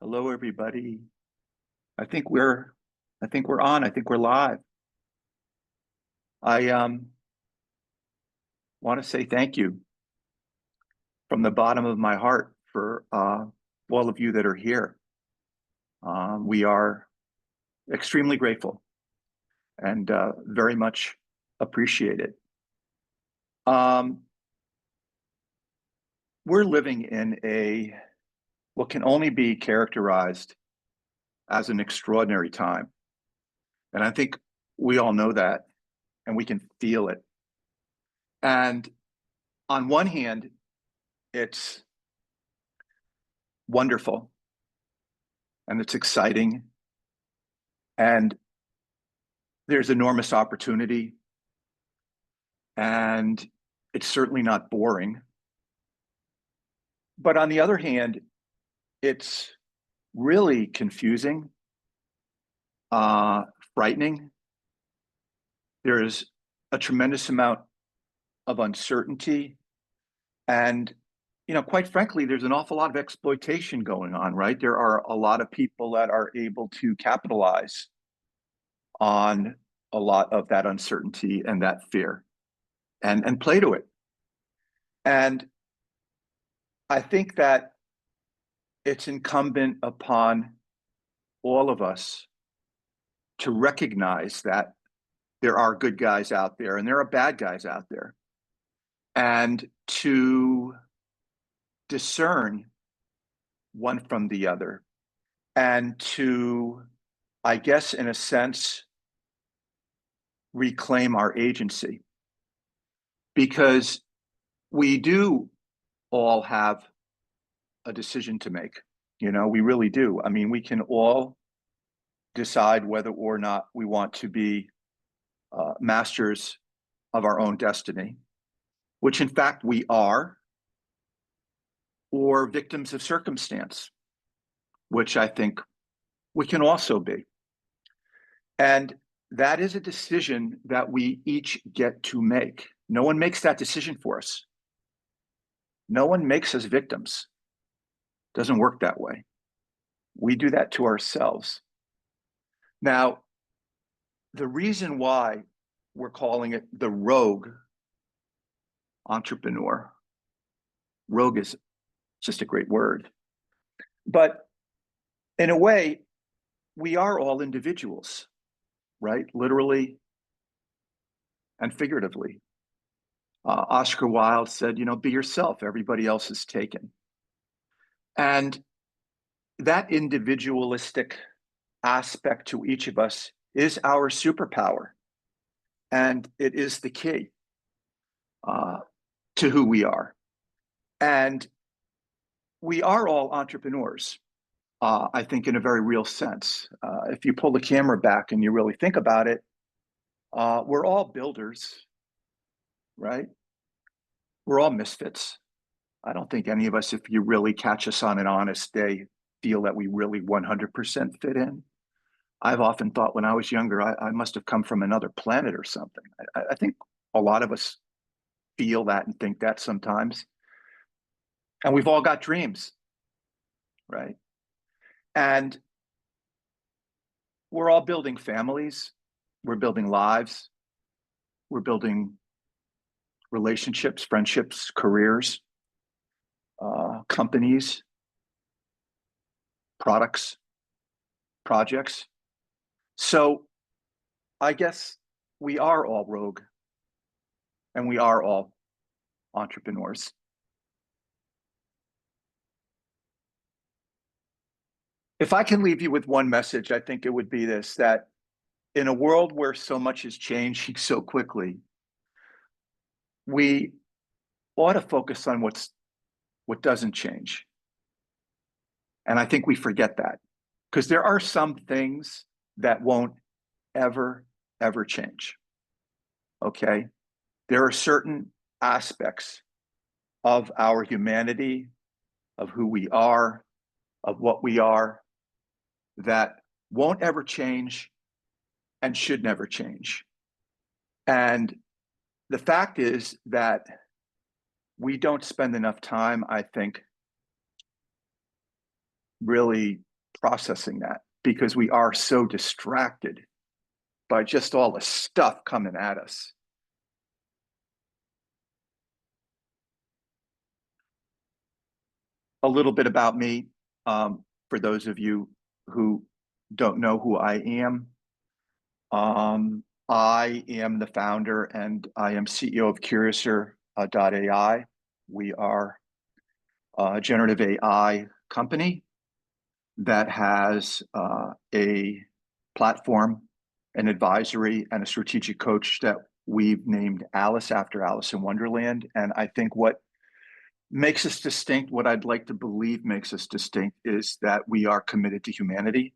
Hello, everybody. I think we're, I think we're on. I think we're live. I want to say thank you from the bottom of my heart for all of you that are here. We are extremely grateful and very much appreciate it. We're living in what can only be characterized as an extraordinary time. And I think we all know that and we can feel it. And on one hand, it's wonderful and it's exciting and there's enormous opportunity and it's certainly not boring. But on the other hand, it's really confusing, frightening. There's a tremendous amount of uncertainty and quite frankly, there's an awful lot of exploitation going on, right? There are a lot of people that are able to capitalize on a lot of that uncertainty and that fear and play to it. And I think that it's incumbent upon all of us to recognize that there are good guys out there and there are bad guys out there, and to discern one from the other, and to, I guess, in a sense, reclaim our agency. Because we do all have a decision to make. We really do. I mean, we can all decide whether or not we want to be masters of our own destiny, which in fact we are, or victims of circumstance, which I think we can also be. And that is a decision that we each get to make. No one makes that decision for us. No one makes us victims. It doesn't work that way. We do that to ourselves. Now, the reason why we're calling it the rogue entrepreneur, rogue is just a great word, but in a way, we are all individuals, right? Literally and figuratively. Oscar Wilde said, be yourself, everybody else is taken. And that individualistic aspect to each of us is our superpower. And it is the key to who we are. And we are all entrepreneurs, I think, in a very real sense. If you pull the camera back and you really think about it, we're all builders, right? We're all misfits. I don't think any of us, if you really catch us on an honest day, feel that we really 100% fit in. I've often thought when I was younger, I must have come from another planet or something. I think a lot of us feel that and think that sometimes. And we've all got dreams, right? And we're all building families. We're building lives. We're building relationships, friendships, careers, companies, products, projects. So I guess we are all rogue and we are all entrepreneurs. If I can leave you with one message, I think it would be this: that in a world where so much is changing so quickly, we ought to focus on what doesn't change. And I think we forget that, because there are some things that won't ever, ever change. Okay? There are certain aspects of our humanity, of who we are, of what we are, that won't ever change and should never change. And the fact is that we don't spend enough time, I think, really processing that because we are so distracted by just all the stuff coming at us. A little bit about me, for those of you who don't know who I am. I am the founder and I am CEO of Curiouser.ai. We are a generative AI company that has a platform, an advisory, and a strategic coach that we've named Alice after Alice in Wonderland. And I think what makes us distinct, what I'd like to believe makes us distinct, is that we are committed to humanity.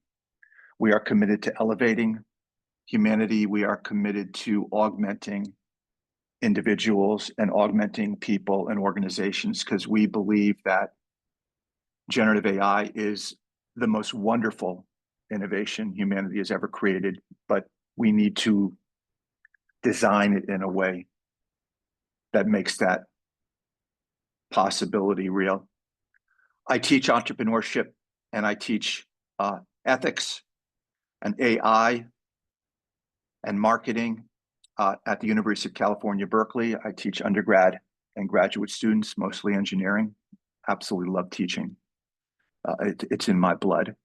We are committed to elevating humanity. We are committed to augmenting individuals and augmenting people and organizations because we believe that generative AI is the most wonderful innovation humanity has ever created, but we need to design it in a way that makes that possibility real. I teach entrepreneurship and I teach ethics and AI and marketing at the University of California, Berkeley. I teach undergrad and graduate students, mostly engineering. Absolutely love teaching. It's in my blood.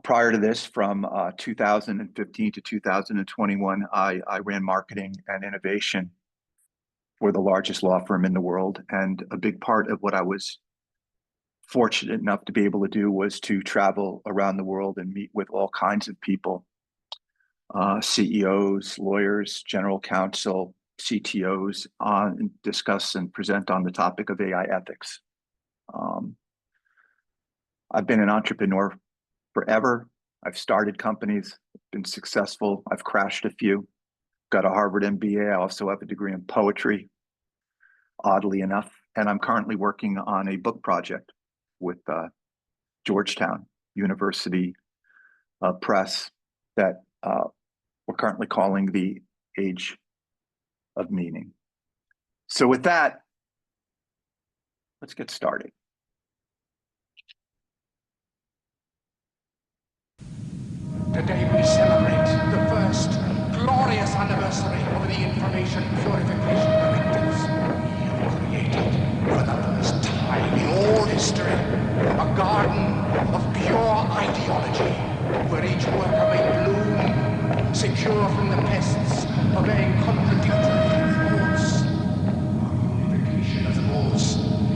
Prior to this, from 2015 to 2021, I ran marketing and innovation for the largest law firm in the world. And a big part of what I was fortunate enough to be able to do was to travel around the world and meet with all kinds of people, CEOs, lawyers, general counsel, CTOs, and discuss and present on the topic of AI ethics. I've been an entrepreneur forever. I've started companies, been successful. I've crashed a few. Got a Harvard MBA. I also have a degree in poetry, oddly enough. And I'm currently working on a book project with Georgetown University Press that we're currently calling The Age of Meaning. So with that, let's get started. Today we celebrate the first glorious anniversary of the Information Purification Directives. We have created, for the first time in all history, a garden of pure ideology, where each worker may bloom, secure from the pests of a contradictory thoughts. Our unification of thoughts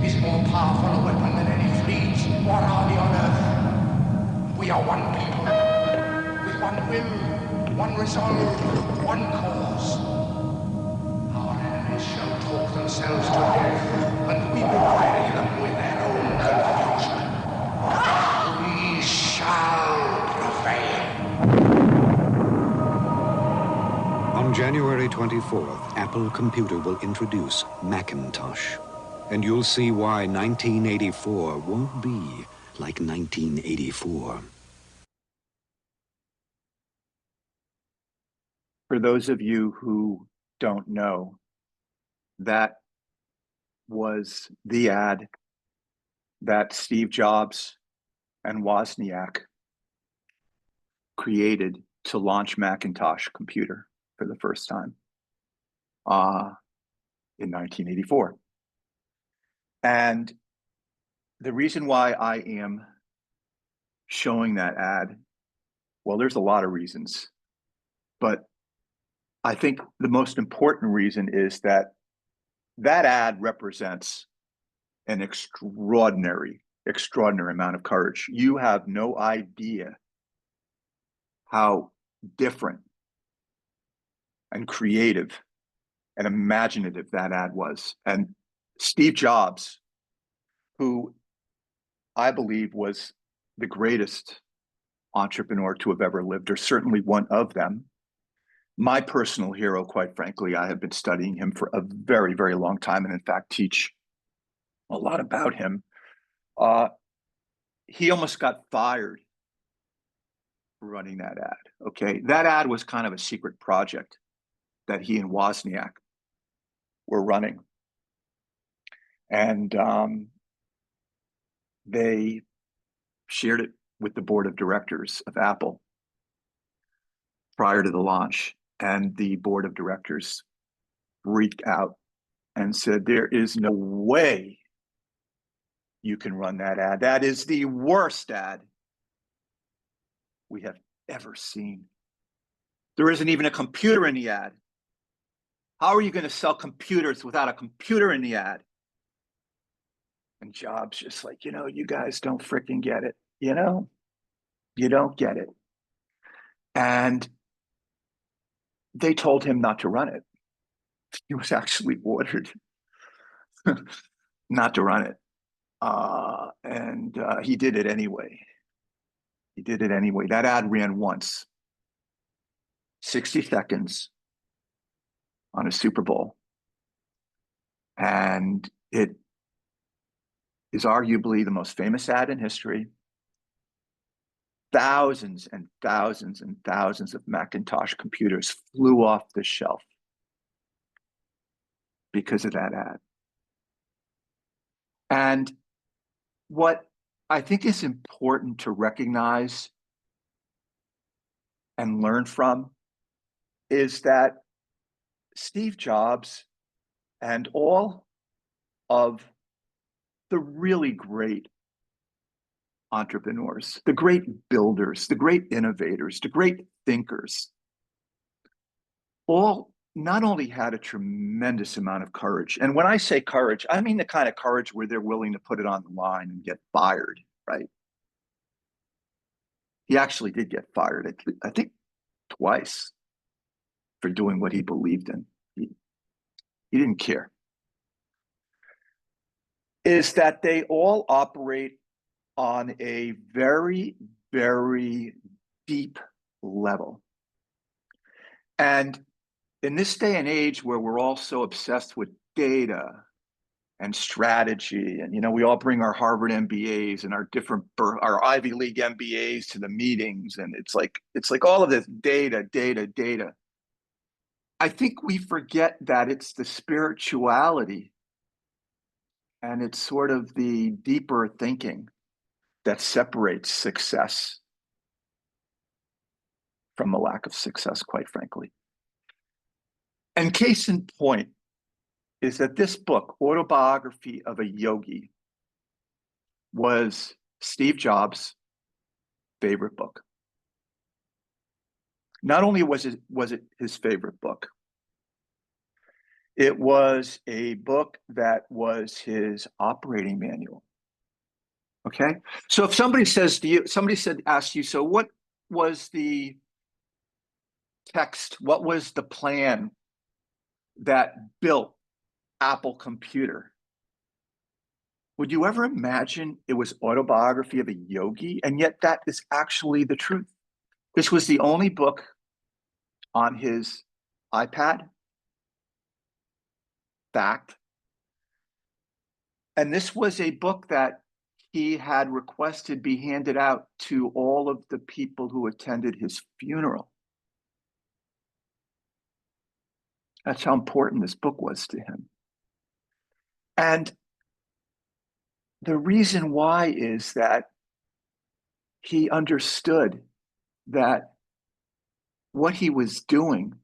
is more powerful a weapon than any fleet or army on earth. We are one people. One will, one resolve, one cause. Our enemies shall talk themselves to death, and we will bury them with their own confusion. We shall prevail. On January 24th, Apple Computer will introduce Macintosh. And you'll see why 1984 won't be like 1984. For those of you who don't know, that was the ad that Steve Jobs and Wozniak created to launch Macintosh computer for the first time in 1984. And the reason why I am showing that ad, well, there's a lot of reasons, but I think the most important reason is that that ad represents an extraordinary amount of courage. You have no idea how different and creative and imaginative that ad was. And Steve Jobs, who I believe was the greatest entrepreneur to have ever lived, or certainly one of them, my personal hero, quite frankly. I have been studying him for a very, very long time, and in fact, teach a lot about him. He almost got fired for running that ad, okay? That ad was kind of a secret project that he and Wozniak were running. And they shared it with the board of directors of Apple prior to the launch. And the board of directors freaked out and said, there is no way you can run that ad. That is the worst ad we have ever seen. There isn't even a computer in the ad. How are you going to sell computers without a computer in the ad? And Jobs just like, you guys don't freaking get it. You don't get it. And they told him not to run it. He was actually ordered not to run it. And he did it anyway. He did it anyway. That ad ran once, 60 seconds on a Super Bowl. And it is arguably the most famous ad in history. Thousands and thousands and thousands of Macintosh computers flew off the shelf because of that ad. And what I think is important to recognize and learn from is that Steve Jobs and all of the really great entrepreneurs, the great builders, the great innovators, the great thinkers, all not only had a tremendous amount of courage. And when I say courage, I mean the kind of courage where they're willing to put it on the line and get fired, right? He actually did get fired, I think twice, for doing what he believed in. He didn't care. Is that they all operate on a very, very deep level. And in this day and age where we're all so obsessed with data and strategy, and we all bring our Harvard MBAs and our Ivy League MBAs to the meetings, and it's like all of this data. I think we forget that it's the spirituality and it's sort of the deeper thinking that separates success from a lack of success, quite frankly. And case in point is that this book, Autobiography of a Yogi, was Steve Jobs' favorite book. Not only was it his favorite book, it was a book that was his operating manual. Okay? So if somebody asks you, so what was the text? What was the plan that built Apple Computer? Would you ever imagine it was Autobiography of a Yogi? And yet that is actually the truth. This was the only book on his iPad. Fact. And this was a book that he had requested be handed out to all of the people who attended his funeral. That's how important this book was to him. And the reason why is that he understood that what he was doing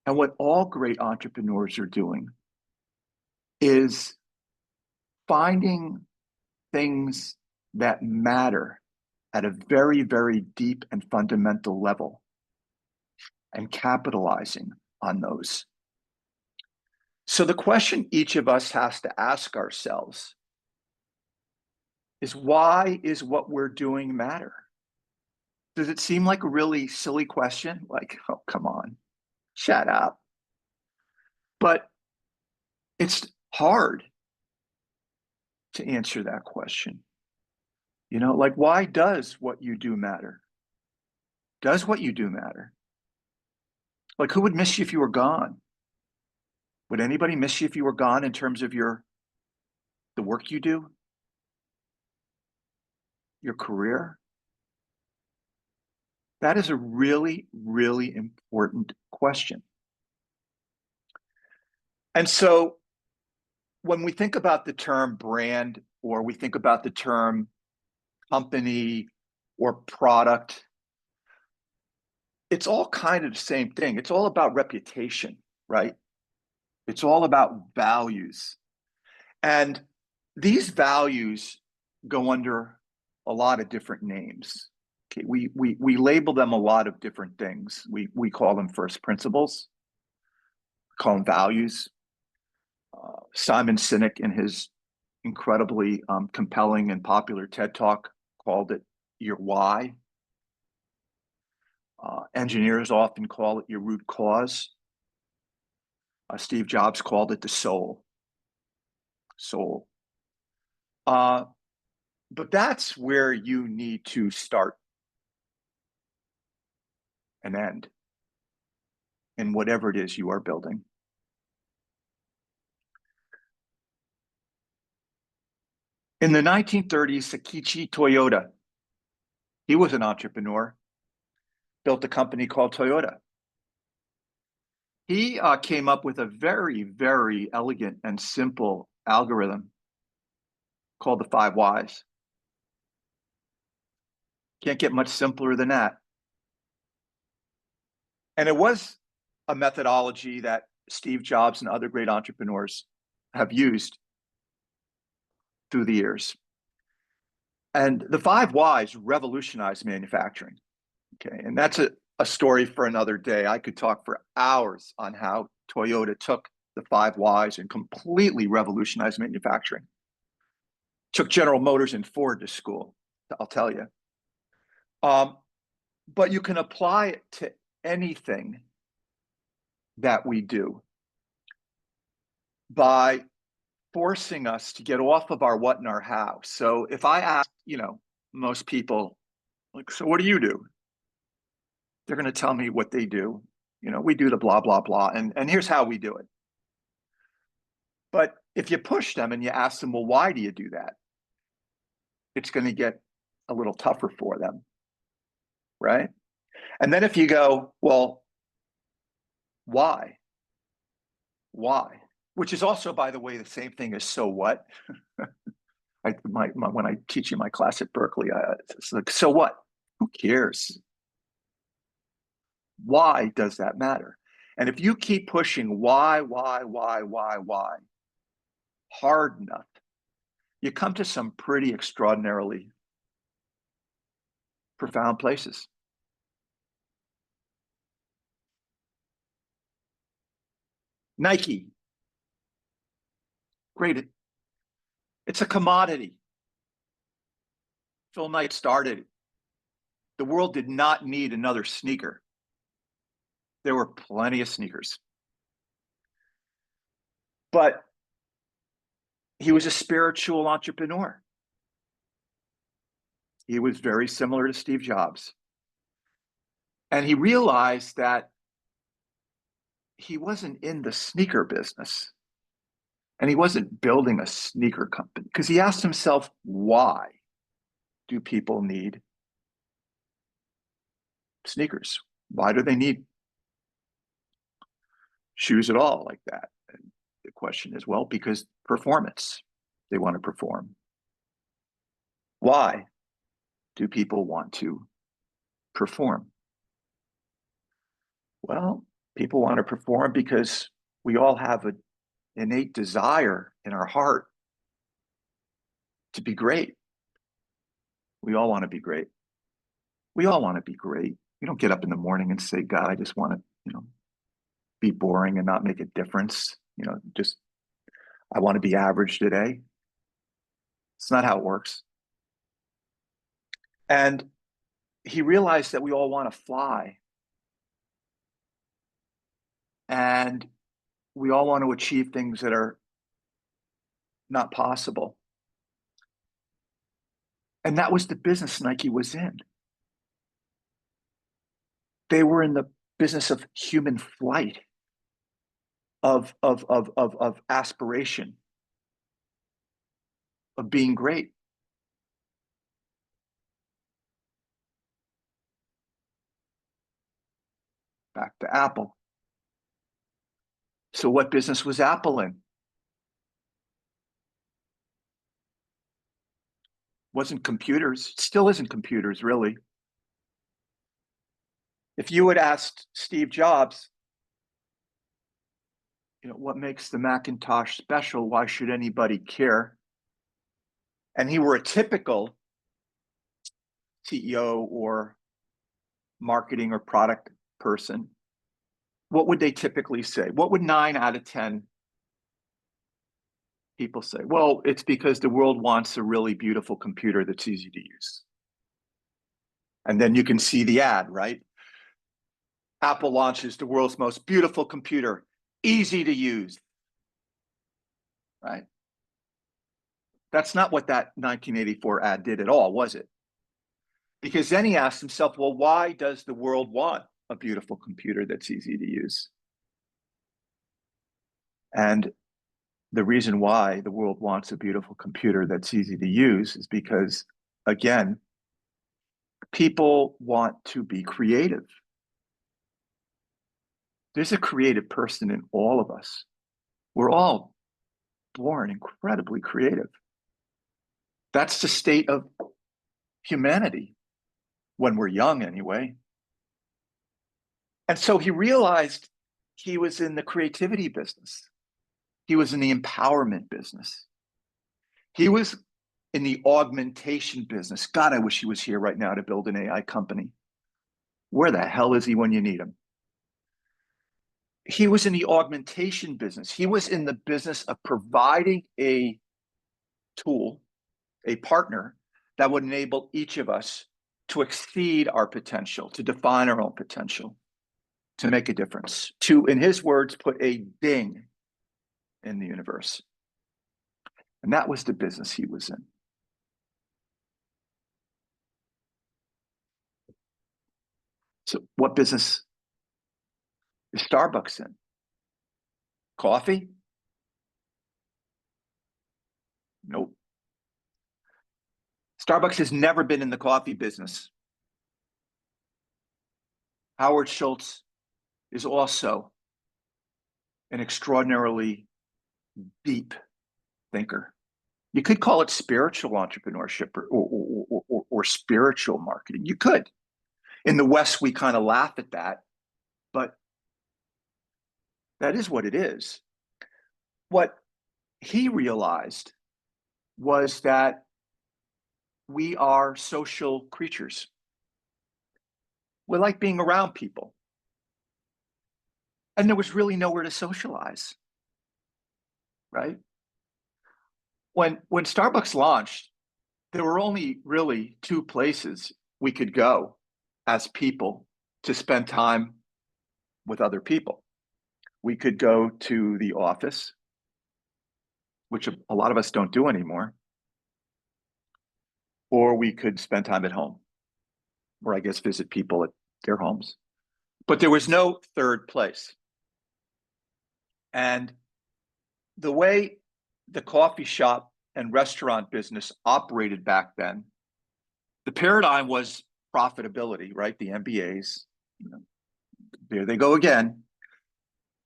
and what all great entrepreneurs are doing is finding things that matter at a very, very deep and fundamental level and capitalizing on those. So the question each of us has to ask ourselves is, why is what we're doing matter? Does it seem like a really silly question? Like, oh, come on, shut up. But it's hard to answer that question. Like, why does what you do matter? Does what you do matter? Like, who would miss you if you were gone? Would anybody miss you if you were gone in terms of the work you do? Your career? That is a really, really important question. And so when we think about the term brand, or we think about the term company, or product. It's all kind of the same thing. It's all about reputation, right? It's all about values. And these values go under a lot of different names. Okay, we label them a lot of different things. We call them first principles, call them values. Simon Sinek, in his incredibly compelling and popular TED Talk, called it your why. Engineers often call it your root cause. Steve Jobs called it the soul. Soul. But that's where you need to start and end in whatever it is you are building. In the 1930s, Sakichi Toyoda, he was an entrepreneur, built a company called Toyota. He came up with a very, very elegant and simple algorithm called the 5 Whys. Can't get much simpler than that. And it was a methodology that Steve Jobs and other great entrepreneurs have used through the years. And the 5 Whys revolutionized manufacturing. Okay, and that's a story for another day. I could talk for hours on how Toyota took the 5 Whys and completely revolutionized manufacturing. Took General Motors and Ford to school, I'll tell you. But you can apply it to anything that we do by forcing us to get off of our what and our how. So if I ask, most people, like, so what do you do? They're going to tell me what they do. We do the blah, blah, blah. And here's how we do it. But if you push them and you ask them, well, why do you do that? It's going to get a little tougher for them, right? And then if you go, well, why? Why? Which is also, by the way, the same thing as so what? When I teach in my class at Berkeley, it's like, so what? Who cares? Why does that matter? And if you keep pushing why hard enough, you come to some pretty extraordinarily profound places. Nike. Great. It's a commodity. Phil Knight started it. The world did not need another sneaker. There were plenty of sneakers. But he was a spiritual entrepreneur. He was very similar to Steve Jobs. And he realized that he wasn't in the sneaker business. And he wasn't building a sneaker company, because he asked himself, why do people need sneakers? Why do they need shoes at all like that? And the question is, well, because performance. They want to perform. Why do people want to perform? Well, people want to perform because we all have an innate desire in our heart to be great. We all want to be great. We all want to be great. We don't get up in the morning and say, God, I just want to, be boring and not make a difference. I want to be average today. It's not how it works. And he realized that we all want to fly. And we all want to achieve things that are not possible. And that was the business Nike was in. They were in the business of human flight, of aspiration, of being great. Back to Apple. So what business was Apple in? Wasn't computers, still isn't computers, really. If you had asked Steve Jobs, what makes the Macintosh special? Why should anybody care? And he were a typical CEO or marketing or product person, what would they typically say? What would 9 out of 10 people say? Well, it's because the world wants a really beautiful computer that's easy to use. And then you can see the ad, right? Apple launches the world's most beautiful computer, easy to use, right? That's not what that 1984 ad did at all, was it? Because then he asked himself, well, why does the world want a beautiful computer that's easy to use? And the reason why the world wants a beautiful computer that's easy to use is because, again, people want to be creative. There's a creative person in all of us. We're all born incredibly creative. That's the state of humanity when we're young, anyway. And so he realized he was in the creativity business. He was in the empowerment business. He was in the augmentation business. God, I wish he was here right now to build an AI company. Where the hell is he when you need him? He was in the augmentation business. He was in the business of providing a tool, a partner that would enable each of us to exceed our potential, to define our own potential, to make a difference, to, in his words, put a ding in the universe. And that was the business he was in. So what business is Starbucks in? Coffee? Nope. Starbucks has never been in the coffee business. Howard Schultz is also an extraordinarily deep thinker. You could call it spiritual entrepreneurship or spiritual marketing. You could. In the West, we kind of laugh at that, but that is what it is. What he realized was that we are social creatures. We like being around people. And there was really nowhere to socialize, right? When Starbucks launched, there were only really 2 places we could go as people to spend time with other people. We could go to the office, which a lot of us don't do anymore, or we could spend time at home, or I guess visit people at their homes. But there was no third place. And the way the coffee shop and restaurant business operated back then, the paradigm was profitability, right? The MBAs, there they go again.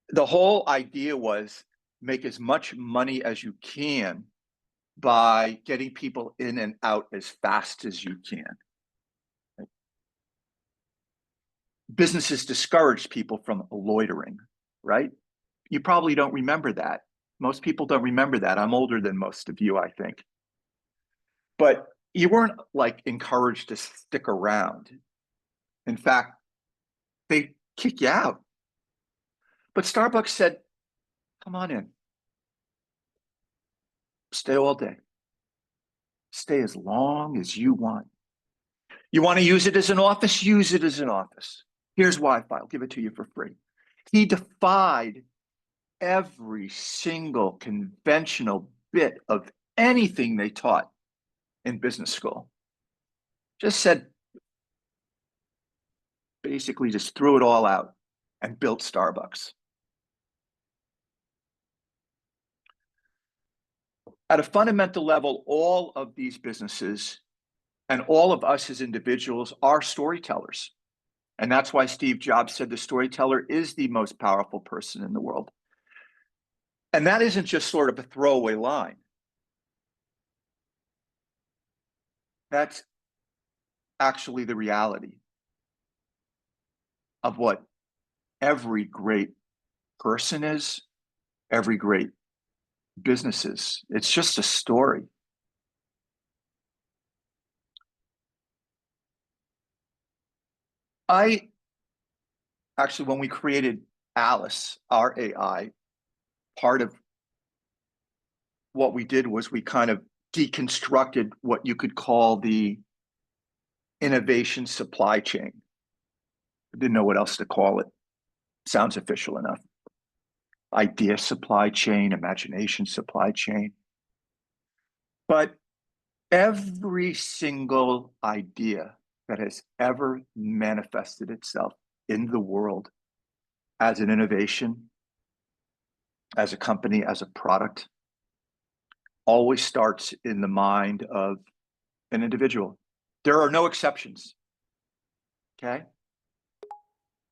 The whole idea was make as much money as you can by getting people in and out as fast as you can. Businesses discouraged people from loitering, right? You probably don't remember that. Most people don't remember that. I'm older than most of you, I think. But you weren't like encouraged to stick around. In fact, they kick you out. But Starbucks said, come on in. Stay all day. Stay as long as you want. You want to use it as an office? Use it as an office. Here's Wi-Fi. I'll give it to you for free. He defied every single conventional bit of anything they taught in business school. Just said, basically just threw it all out and built Starbucks. At a fundamental level, all of these businesses and all of us as individuals are storytellers. And that's why Steve Jobs said the storyteller is the most powerful person in the world. And that isn't just sort of a throwaway line. That's actually the reality of what every great person is, every great business is. It's just a story. I actually, when we created Alice, our AI, part of what we did was we kind of deconstructed what you could call the innovation supply chain. I didn't know what else to call it. Sounds official enough. Idea supply chain, imagination supply chain. But every single idea that has ever manifested itself in the world as an innovation, as a company, as a product, always starts in the mind of an individual. There are no exceptions. Okay?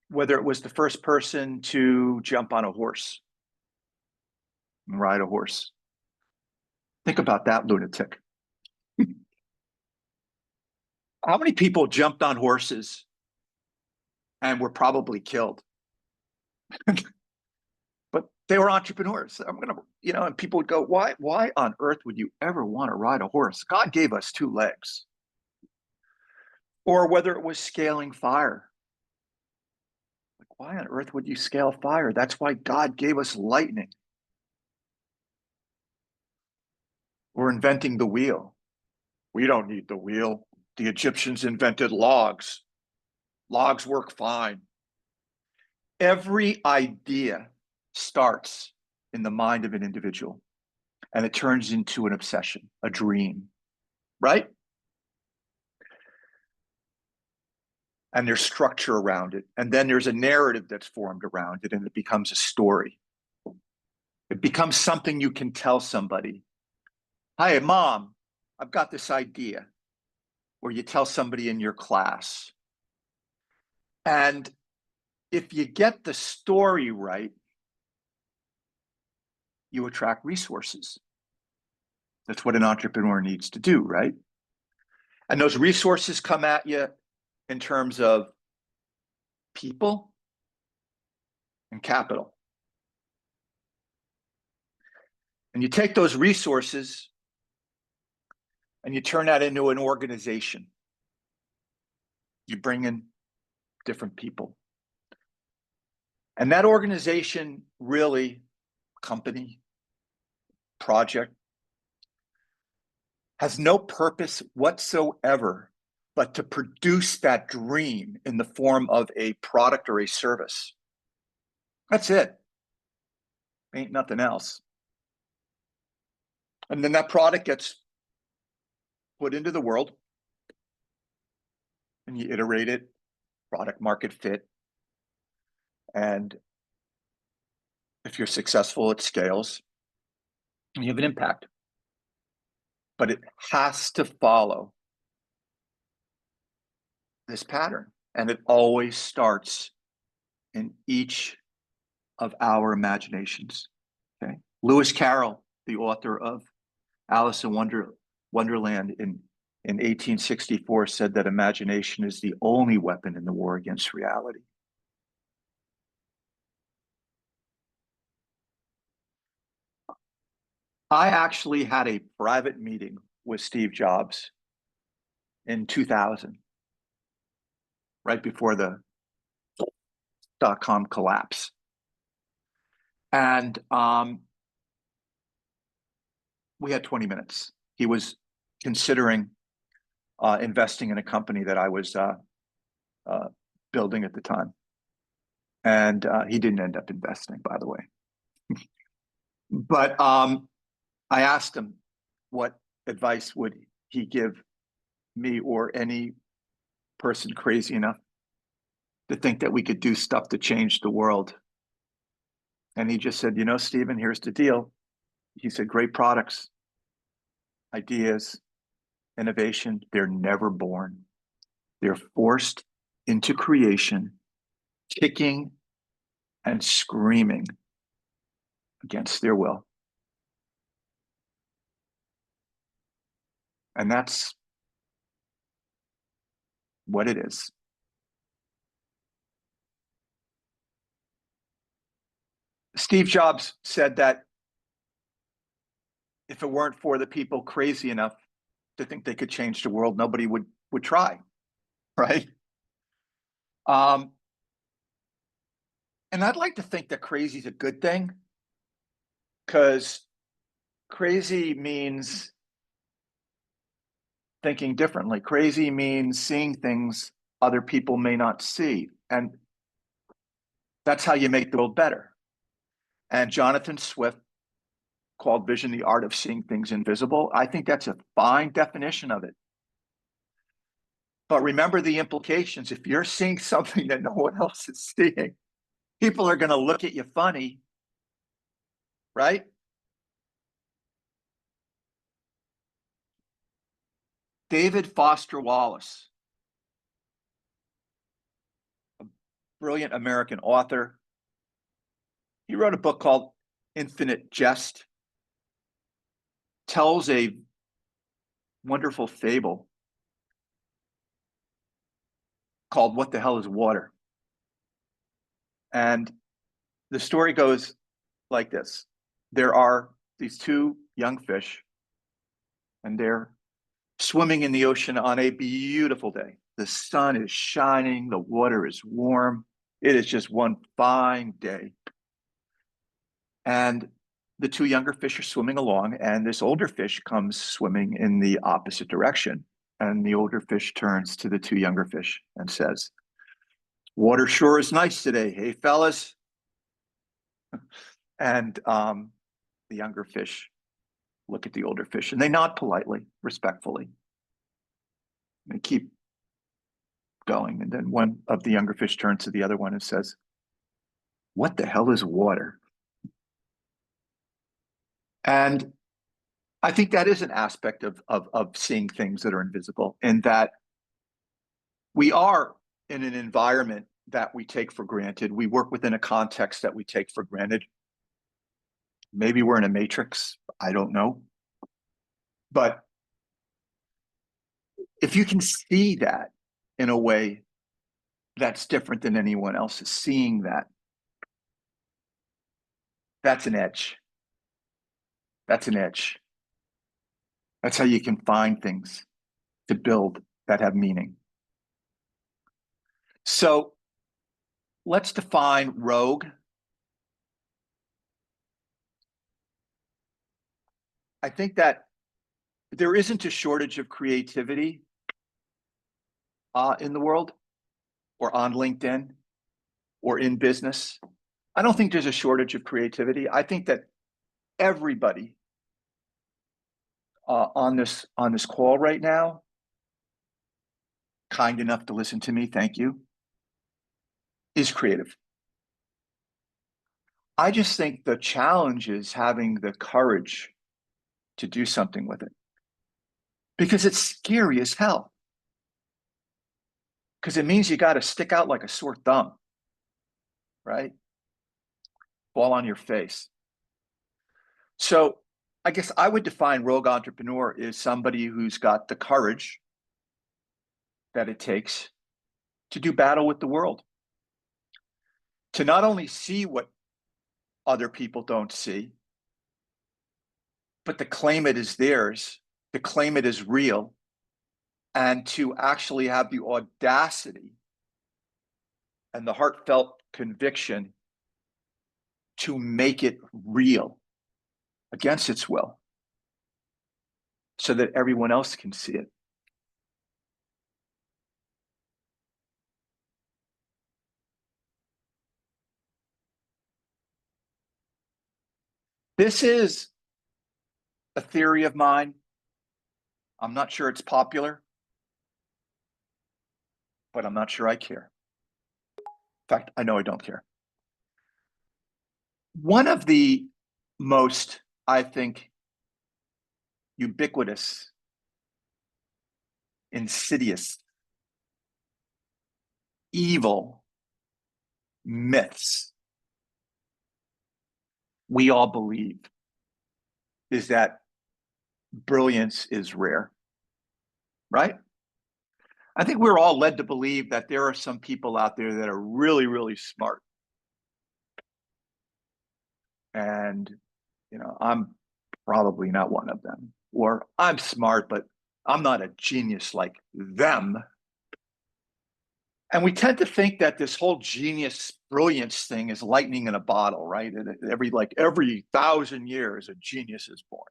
Whether it was the first person to jump on a horse and ride a horse. Think about that, lunatic. How many people jumped on horses and were probably killed? But they were entrepreneurs. I'm gonna, and people would go, why on earth would you ever want to ride a horse? God gave us two legs. Or whether it was scaling fire. Like, why on earth would you scale fire? That's why God gave us lightning. Or inventing the wheel. We don't need the wheel. The Egyptians invented logs. Logs work fine. Every idea starts in the mind of an individual and it turns into an obsession, a dream, right? And there's structure around it. And then there's a narrative that's formed around it and it becomes a story. It becomes something you can tell somebody. Hi, Mom, I've got this idea. Or you tell somebody in your class. And if you get the story right, you attract resources. That's what an entrepreneur needs to do, right? And those resources come at you in terms of people and capital. And you take those resources and you turn that into an organization. You bring in different people. And that organization, really, company, project, has no purpose whatsoever but to produce that dream in the form of a product or a service. That's it. Ain't nothing else. And then that product gets put into the world and you iterate it, product market fit. And if you're successful, it scales and you have an impact. But it has to follow this pattern. And it always starts in each of our imaginations. Okay. Lewis Carroll, the author of Alice in Wonderland in 1864, said that imagination is the only weapon in the war against reality. I actually had a private meeting with Steve Jobs in 2000, right before the dot-com collapse. And we had 20 minutes. He was considering investing in a company that I was building at the time. And he didn't end up investing, by the way. But I asked him what advice would he give me or any person crazy enough to think that we could do stuff to change the world. And he just said, Stephen, here's the deal. He said, great products, ideas, innovation, they're never born. They're forced into creation, kicking and screaming against their will. And that's what it is. Steve Jobs said that if it weren't for the people crazy enough to think they could change the world, nobody would try, right? And I'd like to think that crazy is a good thing, because crazy means thinking differently. Crazy means seeing things other people may not see. And that's how you make the world better. And Jonathan Swift called vision the art of seeing things invisible. I think that's a fine definition of it. But remember the implications. If you're seeing something that no one else is seeing, people are going to look at you funny, right? David Foster Wallace, a brilliant American author. He wrote a book called Infinite Jest, tells a wonderful fable called What the Hell is Water? And the story goes like this. There are these two young fish, and they're swimming in the ocean on a beautiful day. The sun is shining, the water is warm. It is just one fine day. And the two younger fish are swimming along, and this older fish comes swimming in the opposite direction. And the older fish turns to the two younger fish and says, "Water sure is nice today, hey fellas?" And the younger fish look at the older fish and they nod politely, respectfully. They keep going. And then one of the younger fish turns to the other one and says, "What the hell is water?" And I think that is an aspect of seeing things that are invisible, in that we are in an environment that we take for granted. We work within a context that we take for granted. Maybe we're in a matrix. I don't know. But if you can see that in a way that's different than anyone else is seeing that, that's an edge. That's an edge. That's how you can find things to build that have meaning. So let's define rogue. I think that there isn't a shortage of creativity in the world, or on LinkedIn, or in business. I don't think there's a shortage of creativity. I think that everybody on this call right now, kind enough to listen to me, thank you, is creative. I just think the challenge is having the courage to do something with it, because it's scary as hell. Because it means you got to stick out like a sore thumb, right? Fall on your face. So I guess I would define rogue entrepreneur as somebody who's got the courage that it takes to do battle with the world, to not only see what other people don't see, but to claim it as theirs, to claim it as real, and to actually have the audacity and the heartfelt conviction to make it real against its will, so that everyone else can see it. This is a theory of mine. I'm not sure it's popular, but I'm not sure I care. In fact, I know I don't care. One of the most, I think, ubiquitous, insidious, evil myths we all believe is that brilliance is rare, right? I think we're all led to believe that there are some people out there that are really, really smart. And, I'm probably not one of them. Or I'm smart, but I'm not a genius like them. And we tend to think that this whole genius brilliance thing is lightning in a bottle, right? And every 1,000 years, a genius is born.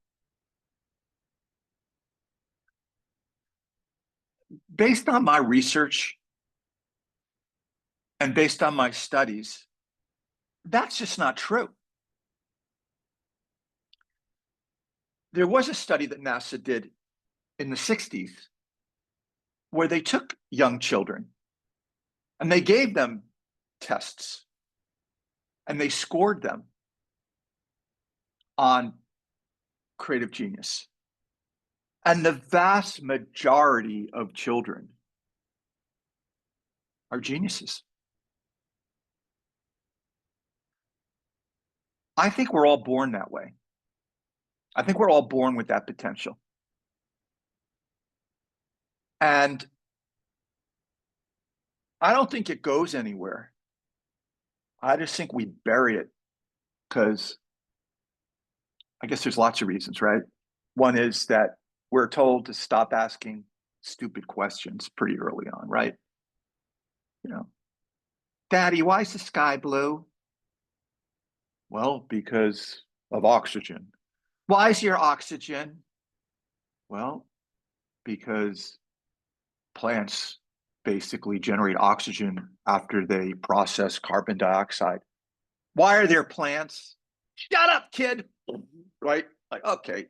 Based on my research and based on my studies, that's just not true. There was a study that NASA did in the 60s where they took young children and they gave them tests and they scored them on creative genius. And the vast majority of children are geniuses. I think we're all born that way. I think we're all born with that potential. And I don't think it goes anywhere. I just think we bury it because I guess there's lots of reasons, right? One is that we're told to stop asking stupid questions pretty early on, right? Daddy, why is the sky blue? Well, because of oxygen. Why is your oxygen? Well, because plants basically generate oxygen after they process carbon dioxide. Why are there plants? Shut up, kid. Right? Like, okay,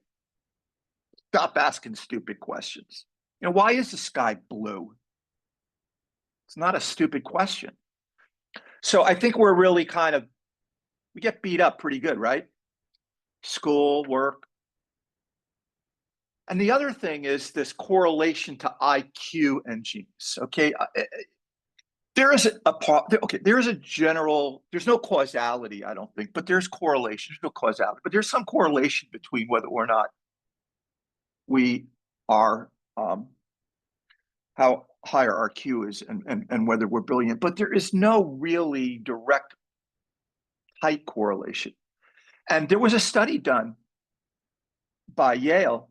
stop asking stupid questions. Why is the sky blue? It's not a stupid question. So I think we're really we get beat up pretty good, right? School, work. And the other thing is this correlation to IQ and genius. Okay. There is there's no causality, I don't think, but there's correlation. There's no causality, but there's some correlation between whether or not we are, how higher our Q is and whether we're brilliant, but there is no really direct tight correlation. And there was a study done by Yale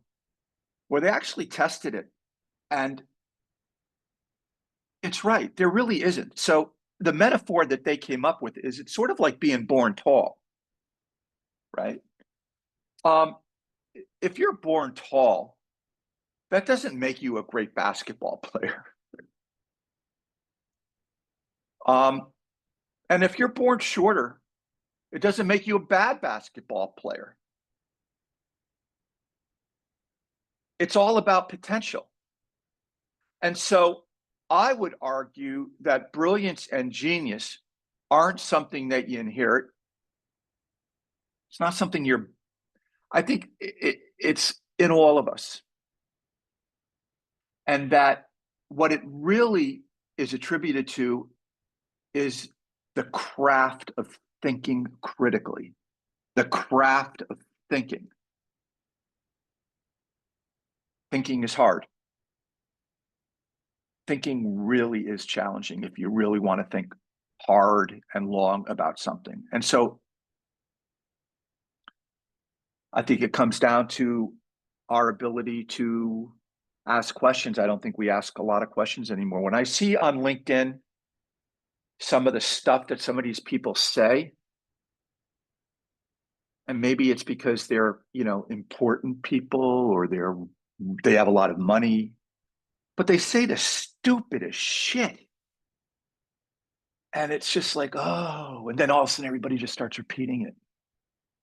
where they actually tested it. And it's right, there really isn't. So the metaphor that they came up with is it's sort of like being born tall, right? If you're born tall, that doesn't make you a great basketball player. And if you're born shorter, it doesn't make you a bad basketball player. It's all about potential. And so I would argue that brilliance and genius aren't something that you inherit. It's not something I think it's in all of us. And that what it really is attributed to is the craft of thinking critically, the craft of thinking. Thinking is hard. Thinking really is challenging if you really want to think hard and long about something. And so I think it comes down to our ability to ask questions. I don't think we ask a lot of questions anymore. When I see on LinkedIn some of the stuff that some of these people say, and maybe it's because they're, important people or they have a lot of money, but they say the stupidest shit. And it's just like, oh, and then all of a sudden everybody just starts repeating it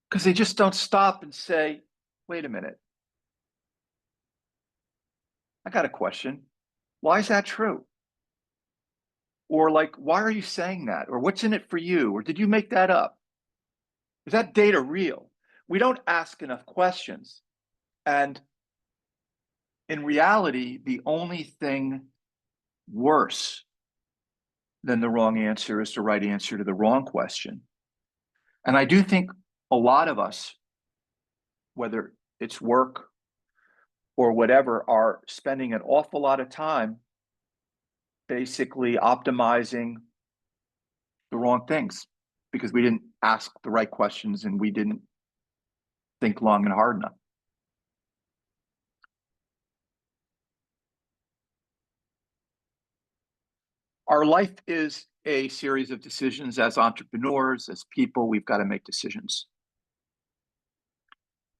because they just don't stop and say, wait a minute. I got a question. Why is that true? Or like, why are you saying that? Or what's in it for you? Or did you make that up? Is that data real? We don't ask enough questions. And in reality, the only thing worse than the wrong answer is the right answer to the wrong question. And I do think a lot of us, whether it's work or whatever, are spending an awful lot of time basically optimizing the wrong things because we didn't ask the right questions and we didn't think long and hard enough. Our life is a series of decisions. As entrepreneurs, as people, we've got to make decisions.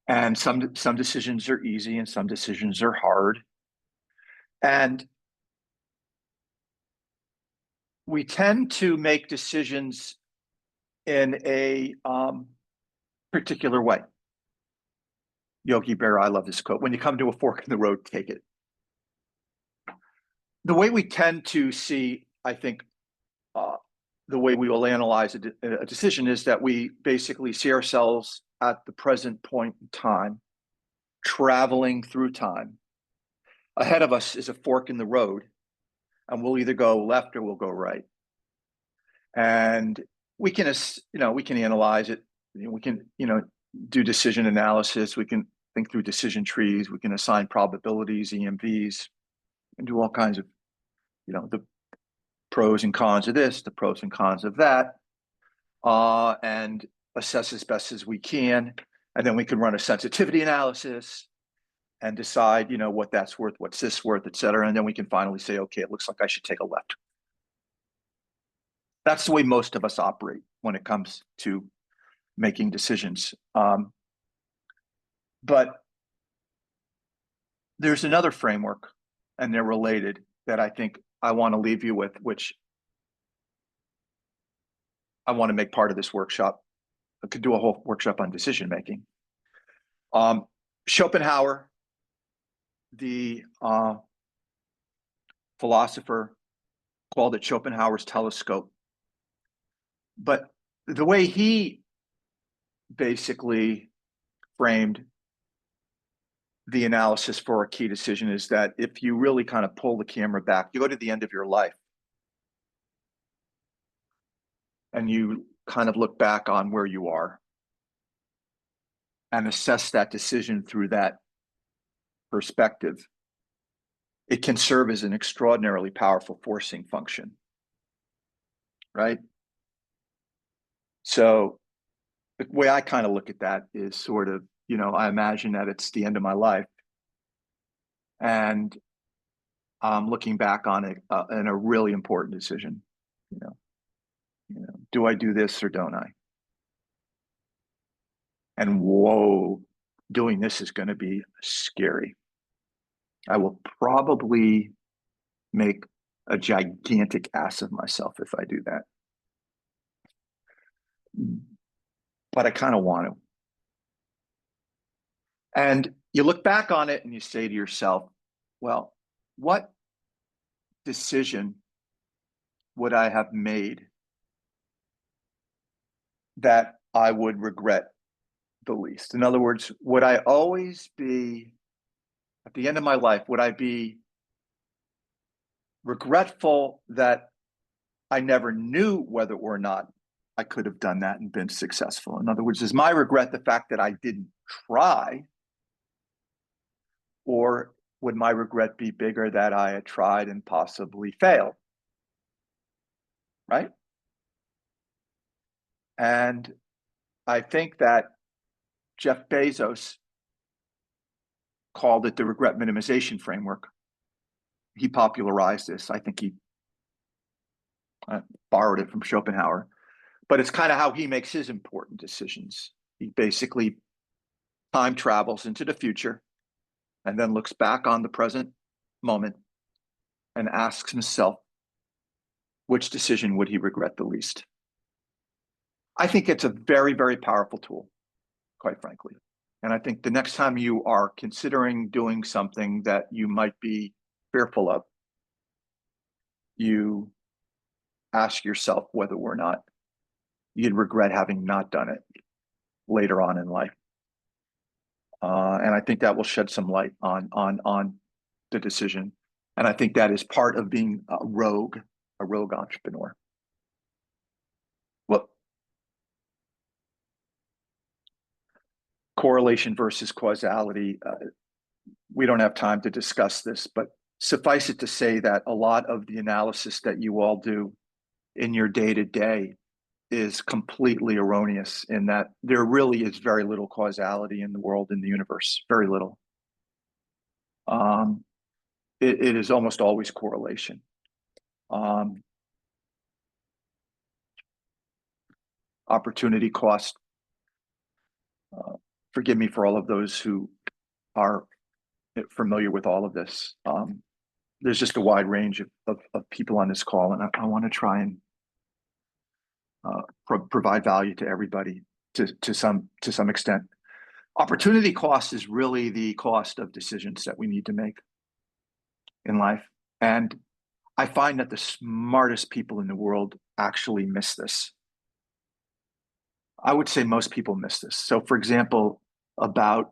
And some decisions are easy and some decisions are hard. And we tend to make decisions in a particular way. Yogi Berra, I love this quote. When you come to a fork in the road, take it. The way we tend to see, I think, the way we will analyze a decision is that we basically see ourselves at the present point in time, traveling through time. Ahead of us is a fork in the road, and we'll either go left or we'll go right. And we can, we can analyze it. We can, do decision analysis. We can think through decision trees. We can assign probabilities, EMVs, and do all kinds of, the pros and cons of this, the pros and cons of that, and assess as best as we can. And then we can run a sensitivity analysis and decide, what that's worth, what's this worth, et cetera. And then we can finally say, okay, it looks like I should take a left. That's the way most of us operate when it comes to making decisions. But there's another framework, and they're related, that I think I want to leave you with, which I want to make part of this workshop. I could do a whole workshop on decision making. Schopenhauer, the philosopher, called it Schopenhauer's telescope. But the way he basically framed the analysis for a key decision is that if you really kind of pull the camera back, you go to the end of your life and you kind of look back on where you are and assess that decision through that perspective, it can serve as an extraordinarily powerful forcing function, right? So the way I kind of look at that is sort of, I imagine that it's the end of my life and I'm looking back on it in a really important decision. Do I do this or don't I? And whoa, doing this is going to be scary. I will probably make a gigantic ass of myself if I do that. But I kind of want to. And you look back on it and you say to yourself, well, what decision would I have made that I would regret the least? In other words, would I always be, at the end of my life, would I be regretful that I never knew whether or not I could have done that and been successful? In other words, is my regret the fact that I didn't try? Or would my regret be bigger that I had tried and possibly failed? Right? And I think that Jeff Bezos called it the regret minimization framework. He popularized this. I think he borrowed it from Schopenhauer, but it's kind of how he makes his important decisions. He basically time travels into the future and then looks back on the present moment and asks himself, which decision would he regret the least? I think it's a very, very powerful tool, quite frankly. And I think the next time you are considering doing something that you might be fearful of, you ask yourself whether or not you'd regret having not done it later on in life. And I think that will shed some light on the decision. And I think that is part of being a rogue entrepreneur. Well, correlation versus causality. We don't have time to discuss this, but suffice it to say that a lot of the analysis that you all do in your day-to-day is completely erroneous, in that there really is very little causality in the world, in the universe, very little. It is almost always correlation. Opportunity cost. Forgive me for all of those who are familiar with all of this. There's just a wide range of people on this call, and I want to try and provide value to everybody to some extent. Opportunity cost is really the cost of decisions that we need to make in life. And I find that the smartest people in the world actually miss this. I would say most people miss this. So for example, about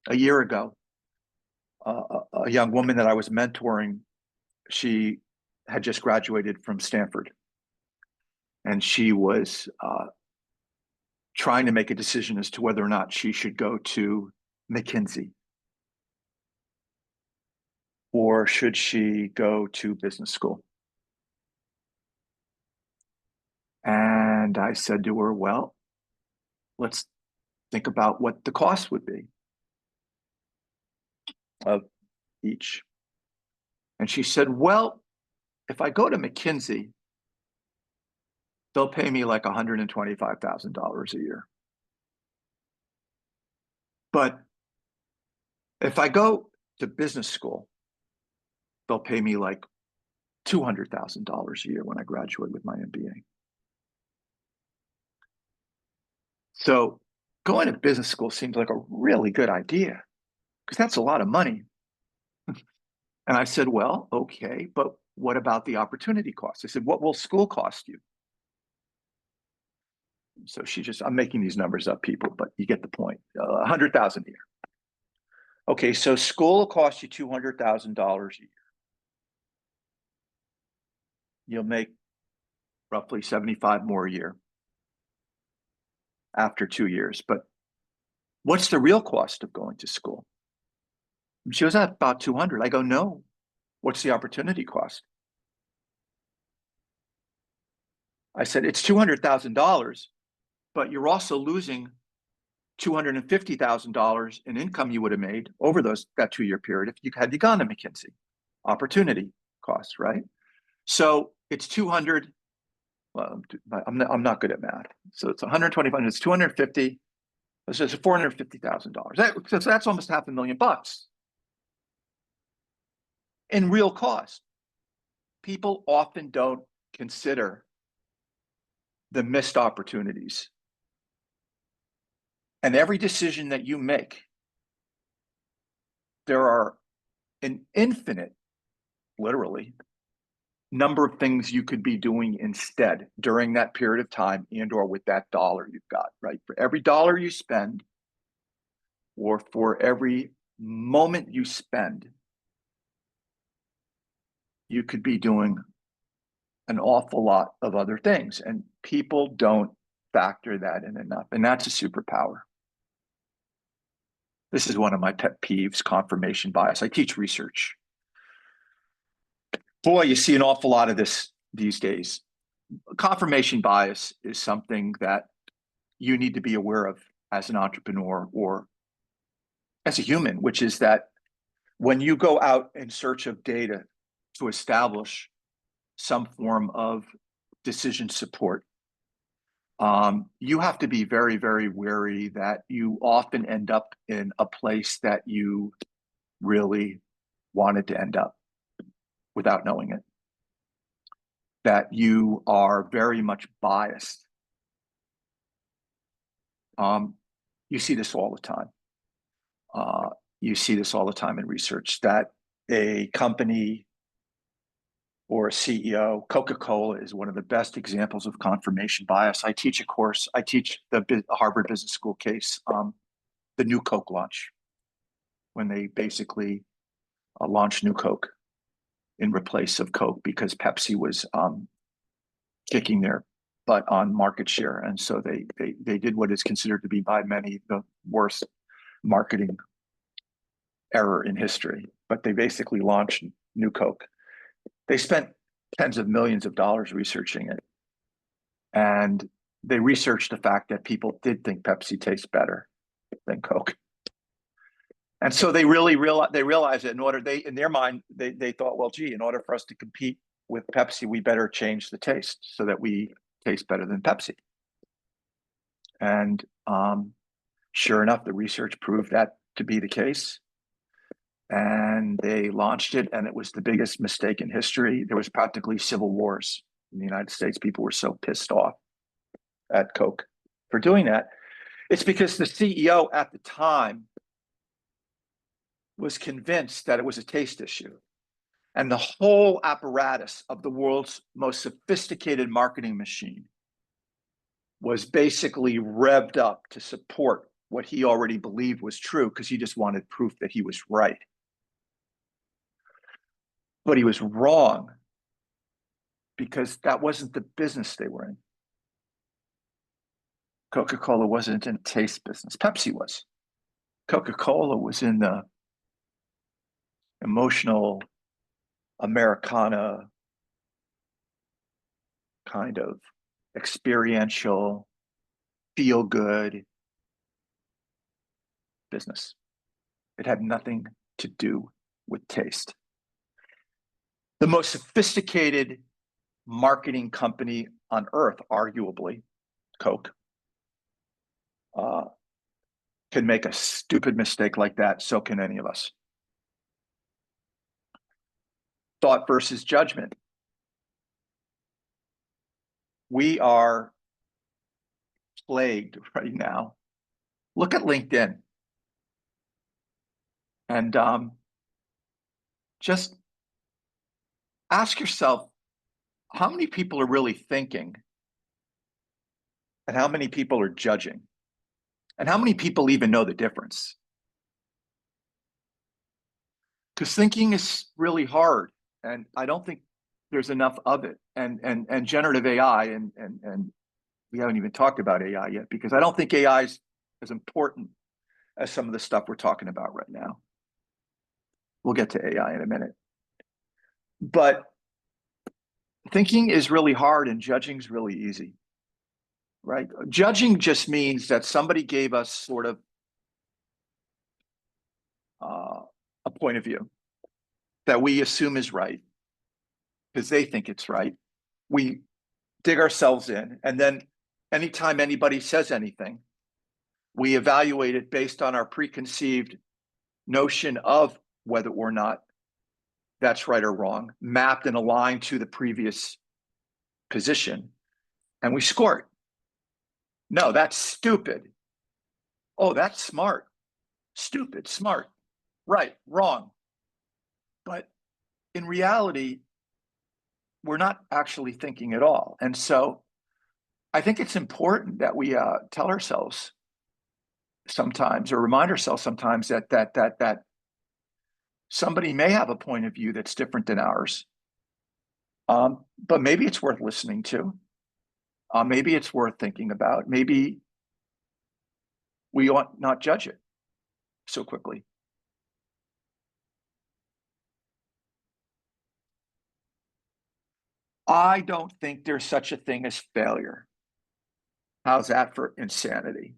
a year ago, a young woman that I was mentoring, she had just graduated from Stanford. And she was trying to make a decision as to whether or not she should go to McKinsey, or should she go to business school. And I said to her, well, let's think about what the cost would be of each. And she said, well, if I go to McKinsey, they'll pay me like $125,000 a year. But if I go to business school, they'll pay me like $200,000 a year when I graduate with my MBA. So going to business school seems like a really good idea, because that's a lot of money. And I said, well, okay, but what about the opportunity cost? I said, what will school cost you? So I'm making these numbers up, people, but you get the point. 100,000 a year. Okay, so school will cost you $200,000 a year. You'll make roughly 75 more a year after 2 years. But what's the real cost of going to school? She was at about 200. I go, no. What's the opportunity cost? I said, it's $200,000, but you're also losing $250,000 in income you would have made over that 2-year period if you had gone to McKinsey. Opportunity cost, right? So it's 200. Well, I'm not good at math. So it's 125. It's 250. So it's $450,000. That's almost $500,000 in real cost. People often don't consider the missed opportunities. And every decision that you make, there are an infinite, literally, number of things you could be doing instead during that period of time, and or with that dollar you've got, right? For every dollar you spend, or for every moment you spend, you could be doing an awful lot of other things. And people don't factor that in enough. And that's a superpower. This is one of my pet peeves, confirmation bias. I teach research. Boy, you see an awful lot of this these days. Confirmation bias is something that you need to be aware of as an entrepreneur or as a human, which is that when you go out in search of data to establish some form of decision support, you have to be very, very wary that you often end up in a place that you really wanted to end up without knowing it. That you are very much biased. You see this all the time. You see this all the time in research, that a company or a CEO, Coca-Cola is one of the best examples of confirmation bias. I teach a course, I teach the Harvard Business School case, the new Coke launch, when they basically launched New Coke in replace of Coke because Pepsi was kicking their butt on market share. And so they did what is considered to be by many the worst marketing error in history. But they basically launched New Coke. They spent tens of millions of dollars researching it. And they researched the fact that people did think Pepsi tastes better than Coke. And so they really realized that in their mind, they thought, well, gee, in order for us to compete with Pepsi, we better change the taste so that we taste better than Pepsi. And sure enough, the research proved that to be the case. And they launched it, and it was the biggest mistake in history. There was practically civil wars in the United States. People were so pissed off at Coke for doing that. It's because the CEO at the time was convinced that it was a taste issue. And the whole apparatus of the world's most sophisticated marketing machine was basically revved up to support what he already believed was true, because he just wanted proof that he was right. But he was wrong, because that wasn't the business they were in. Coca-Cola wasn't in a taste business. Pepsi was. Coca-Cola was in the emotional Americana kind of experiential, feel good business. It had nothing to do with taste. The most sophisticated marketing company on earth, arguably, Coke, can make a stupid mistake like that. So can any of us. Thought versus judgment. We are plagued right now. Look at LinkedIn. And just ask yourself, how many people are really thinking? And how many people are judging? And how many people even know the difference? Because thinking is really hard. And I don't think there's enough of it. And generative AI, and we haven't even talked about AI yet, because I don't think AI is as important as some of the stuff we're talking about right now. We'll get to AI in a minute. But thinking is really hard and judging is really easy, right? Judging just means that somebody gave us sort of a point of view that we assume is right because they think it's right. We dig ourselves in, and then anytime anybody says anything, we evaluate it based on our preconceived notion of whether or not that's right or wrong, mapped and aligned to the previous position, and we score it. No, that's stupid. Oh, that's smart. Stupid, smart, right, wrong. But in reality, we're not actually thinking at all. And so I think it's important that we tell ourselves sometimes, or remind ourselves sometimes, that somebody may have a point of view that's different than ours. But maybe it's worth listening to. Maybe it's worth thinking about. Maybe we ought not judge it so quickly. I don't think there's such a thing as failure. How's that for insanity?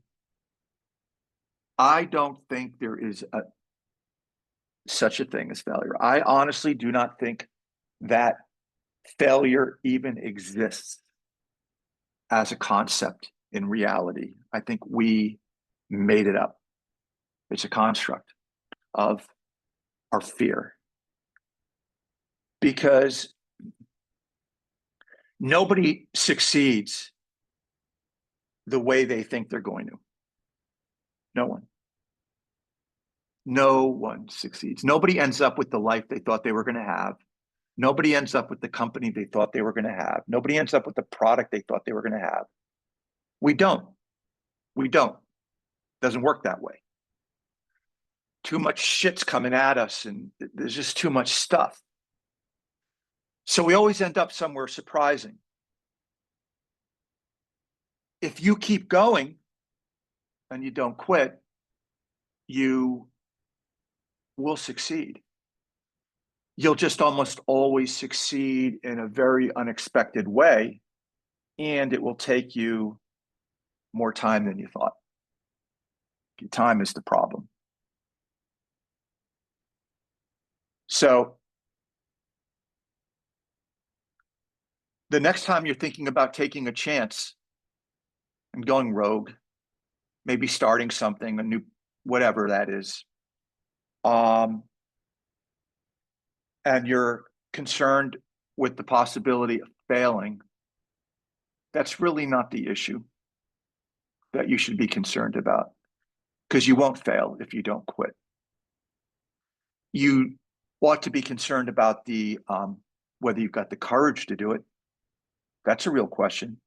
I don't think there is such a thing as failure. I honestly do not think that failure even exists as a concept in reality. I think we made it up. It's a construct of our fear. Because nobody succeeds the way they think they're going to. No one. No one succeeds. Nobody ends up with the life they thought they were going to have. Nobody ends up with the company they thought they were going to have. Nobody ends up with the product they thought they were going to have. We don't. We don't. Doesn't work that way. Too much shit's coming at us, and there's just too much stuff. So we always end up somewhere surprising. If you keep going and you don't quit, you will succeed. you'll just almost always succeed in a very unexpected way, and it will take you more time than you thought. Time is the problem. So the next time you're thinking about taking a chance and going rogue, maybe starting something, a new, whatever that is, and you're concerned with the possibility of failing, that's really not the issue that you should be concerned about, because you won't fail if you don't quit. You ought to be concerned about the whether you've got the courage to do it. That's a real question.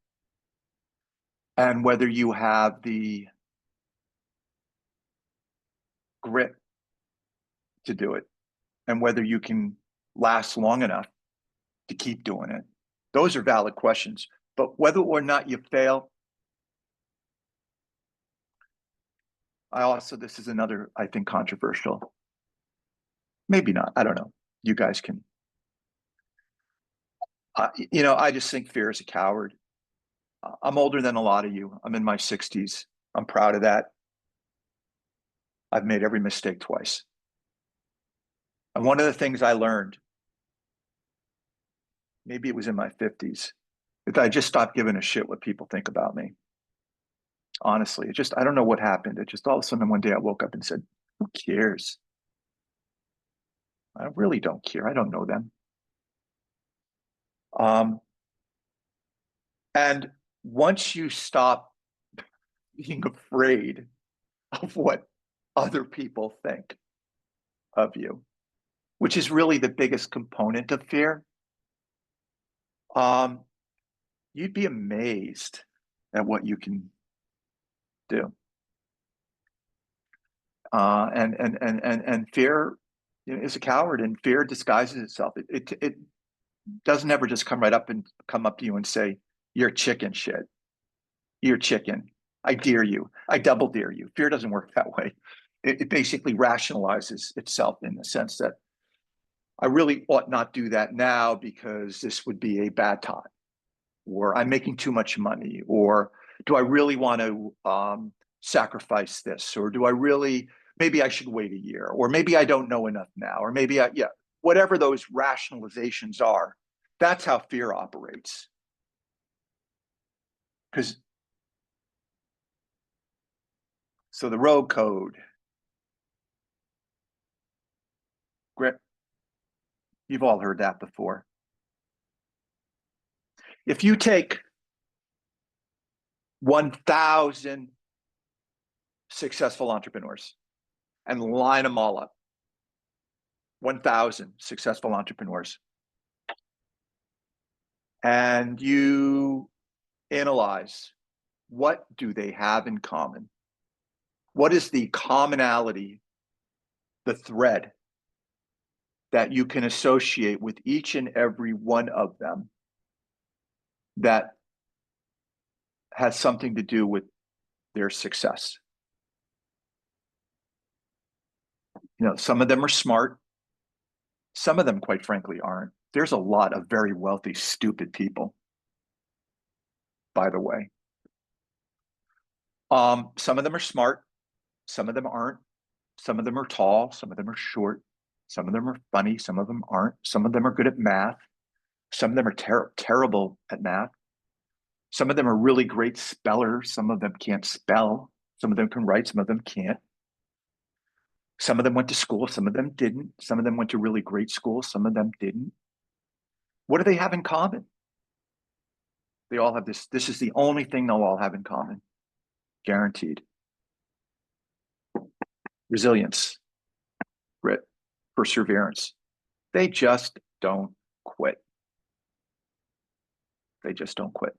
And whether you have the grit to do it, and whether you can last long enough to keep doing it. Those are valid questions. But whether or not you fail, this is another, I think, controversial. Maybe not. I don't know. You guys can. I just think fear is a coward. I'm older than a lot of you. I'm in my 60s. I'm proud of that. I've made every mistake twice. And one of the things I learned, maybe it was in my 50s, is I just stopped giving a shit what people think about me. Honestly, I don't know what happened. It just all of a sudden one day I woke up and said, who cares? I really don't care. I don't know them. And once you stop being afraid of what other people think of you, which is really the biggest component of fear, you'd be amazed at what you can do. And fear is a coward, and fear disguises itself. It doesn't ever just come up to you and say, you're chicken shit. You're chicken. I dare you. I double dare you. Fear doesn't work that way. It basically rationalizes itself in the sense that I really ought not do that now because this would be a bad time, or I'm making too much money, or do I really want to sacrifice this, or do I really, maybe I should wait a year, or maybe I don't know enough now, or maybe whatever those rationalizations are, that's how fear operates. So the rogue code, grit, you've all heard that before. If you take 1,000 successful entrepreneurs and line them all up, 1,000 successful entrepreneurs, and you analyze, what do they have in common? What is the commonality, the thread that you can associate with each and every one of them that has something to do with their success? Some of them are smart. Some of them, quite frankly, aren't. There's a lot of very wealthy, stupid people, by the way. Some of them are smart. Some of them aren't. Some of them are tall. Some of them are short. Some of them are funny. Some of them aren't. Some of them are good at math. Some of them are terrible at math. Some of them are really great spellers. Some of them can't spell. Some of them can write. Some of them can't. Some of them went to school. Some of them didn't. Some of them went to really great schools. Some of them didn't. What do they have in common? They all have this. This is the only thing they'll all have in common. Guaranteed. Resilience, grit, perseverance. They just don't quit. They just don't quit.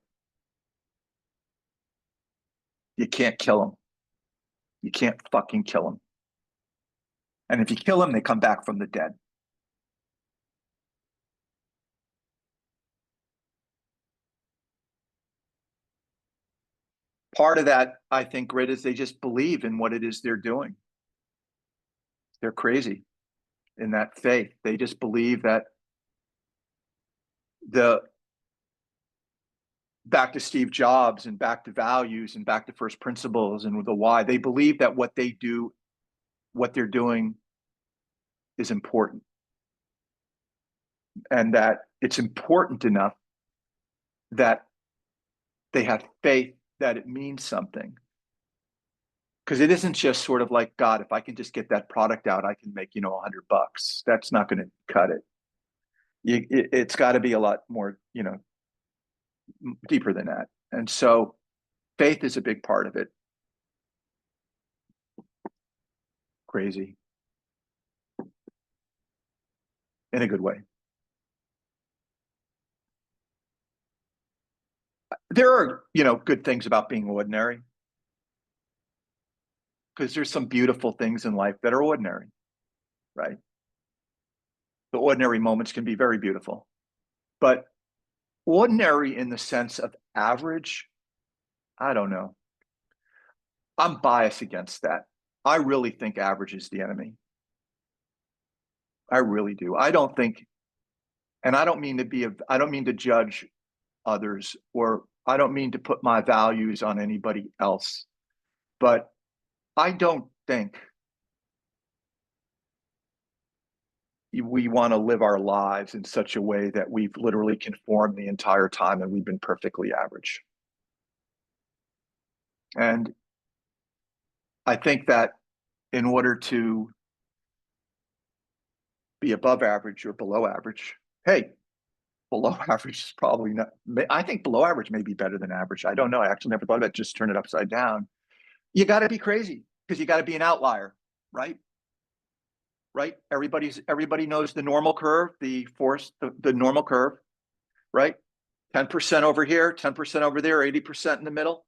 You can't kill them. You can't fucking kill them. And if you kill them, they come back from the dead. Part of that, I think, grit, is they just believe in what it is they're doing. They're crazy. in that faith. They just believe that back to Steve Jobs and back to values and back to first principles and the why, they believe that what they're doing is important, and that it's important enough that they have faith that it means something. Because it isn't just sort of like, God, if I can just get that product out, I can make, $100. That's not going to cut it. It's got to be a lot more, deeper than that. And so faith is a big part of it. Crazy. In a good way. There are, good things about being ordinary. Because there's some beautiful things in life that are ordinary, right? The ordinary moments can be very beautiful. But ordinary in the sense of average, I don't know. I'm biased against that. I really think average is the enemy. I really do. I don't think, and I don't mean to judge others, or I don't mean to put my values on anybody else, but I don't think we want to live our lives in such a way that we've literally conformed the entire time and we've been perfectly average. And I think that in order to be above average or below average, hey, below average is probably not, I think below average may be better than average. I don't know. I actually never thought about it. Just turn it upside down. You got to be crazy because you got to be an outlier, right? Right? Everybody knows the normal curve, the normal curve, right? 10% over here, 10% over there, 80% in the middle.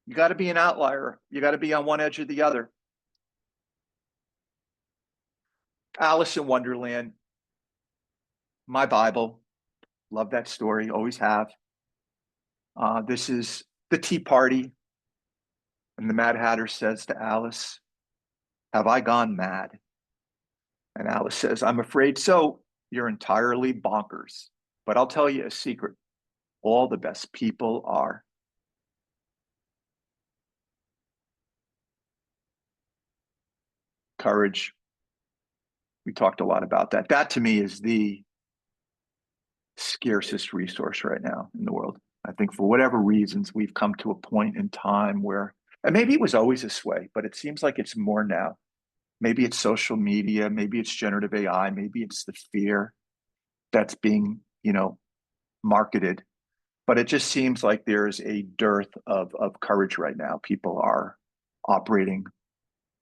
You got to be an outlier. You got to be on one edge or the other. Alice in Wonderland, my Bible, love that story, always have. This is the Tea Party. And the Mad Hatter says to Alice, "Have I gone mad?" And Alice says, "I'm afraid so. You're entirely bonkers. But I'll tell you a secret. All the best people are." Courage. We talked a lot about that. That to me is the scarcest resource right now in the world. I think for whatever reasons, we've come to a point in time where, and maybe it was always this way, but it seems like it's more now. Maybe it's social media, maybe it's generative AI, maybe it's the fear that's being, marketed. But it just seems like there's a dearth of courage right now. People are operating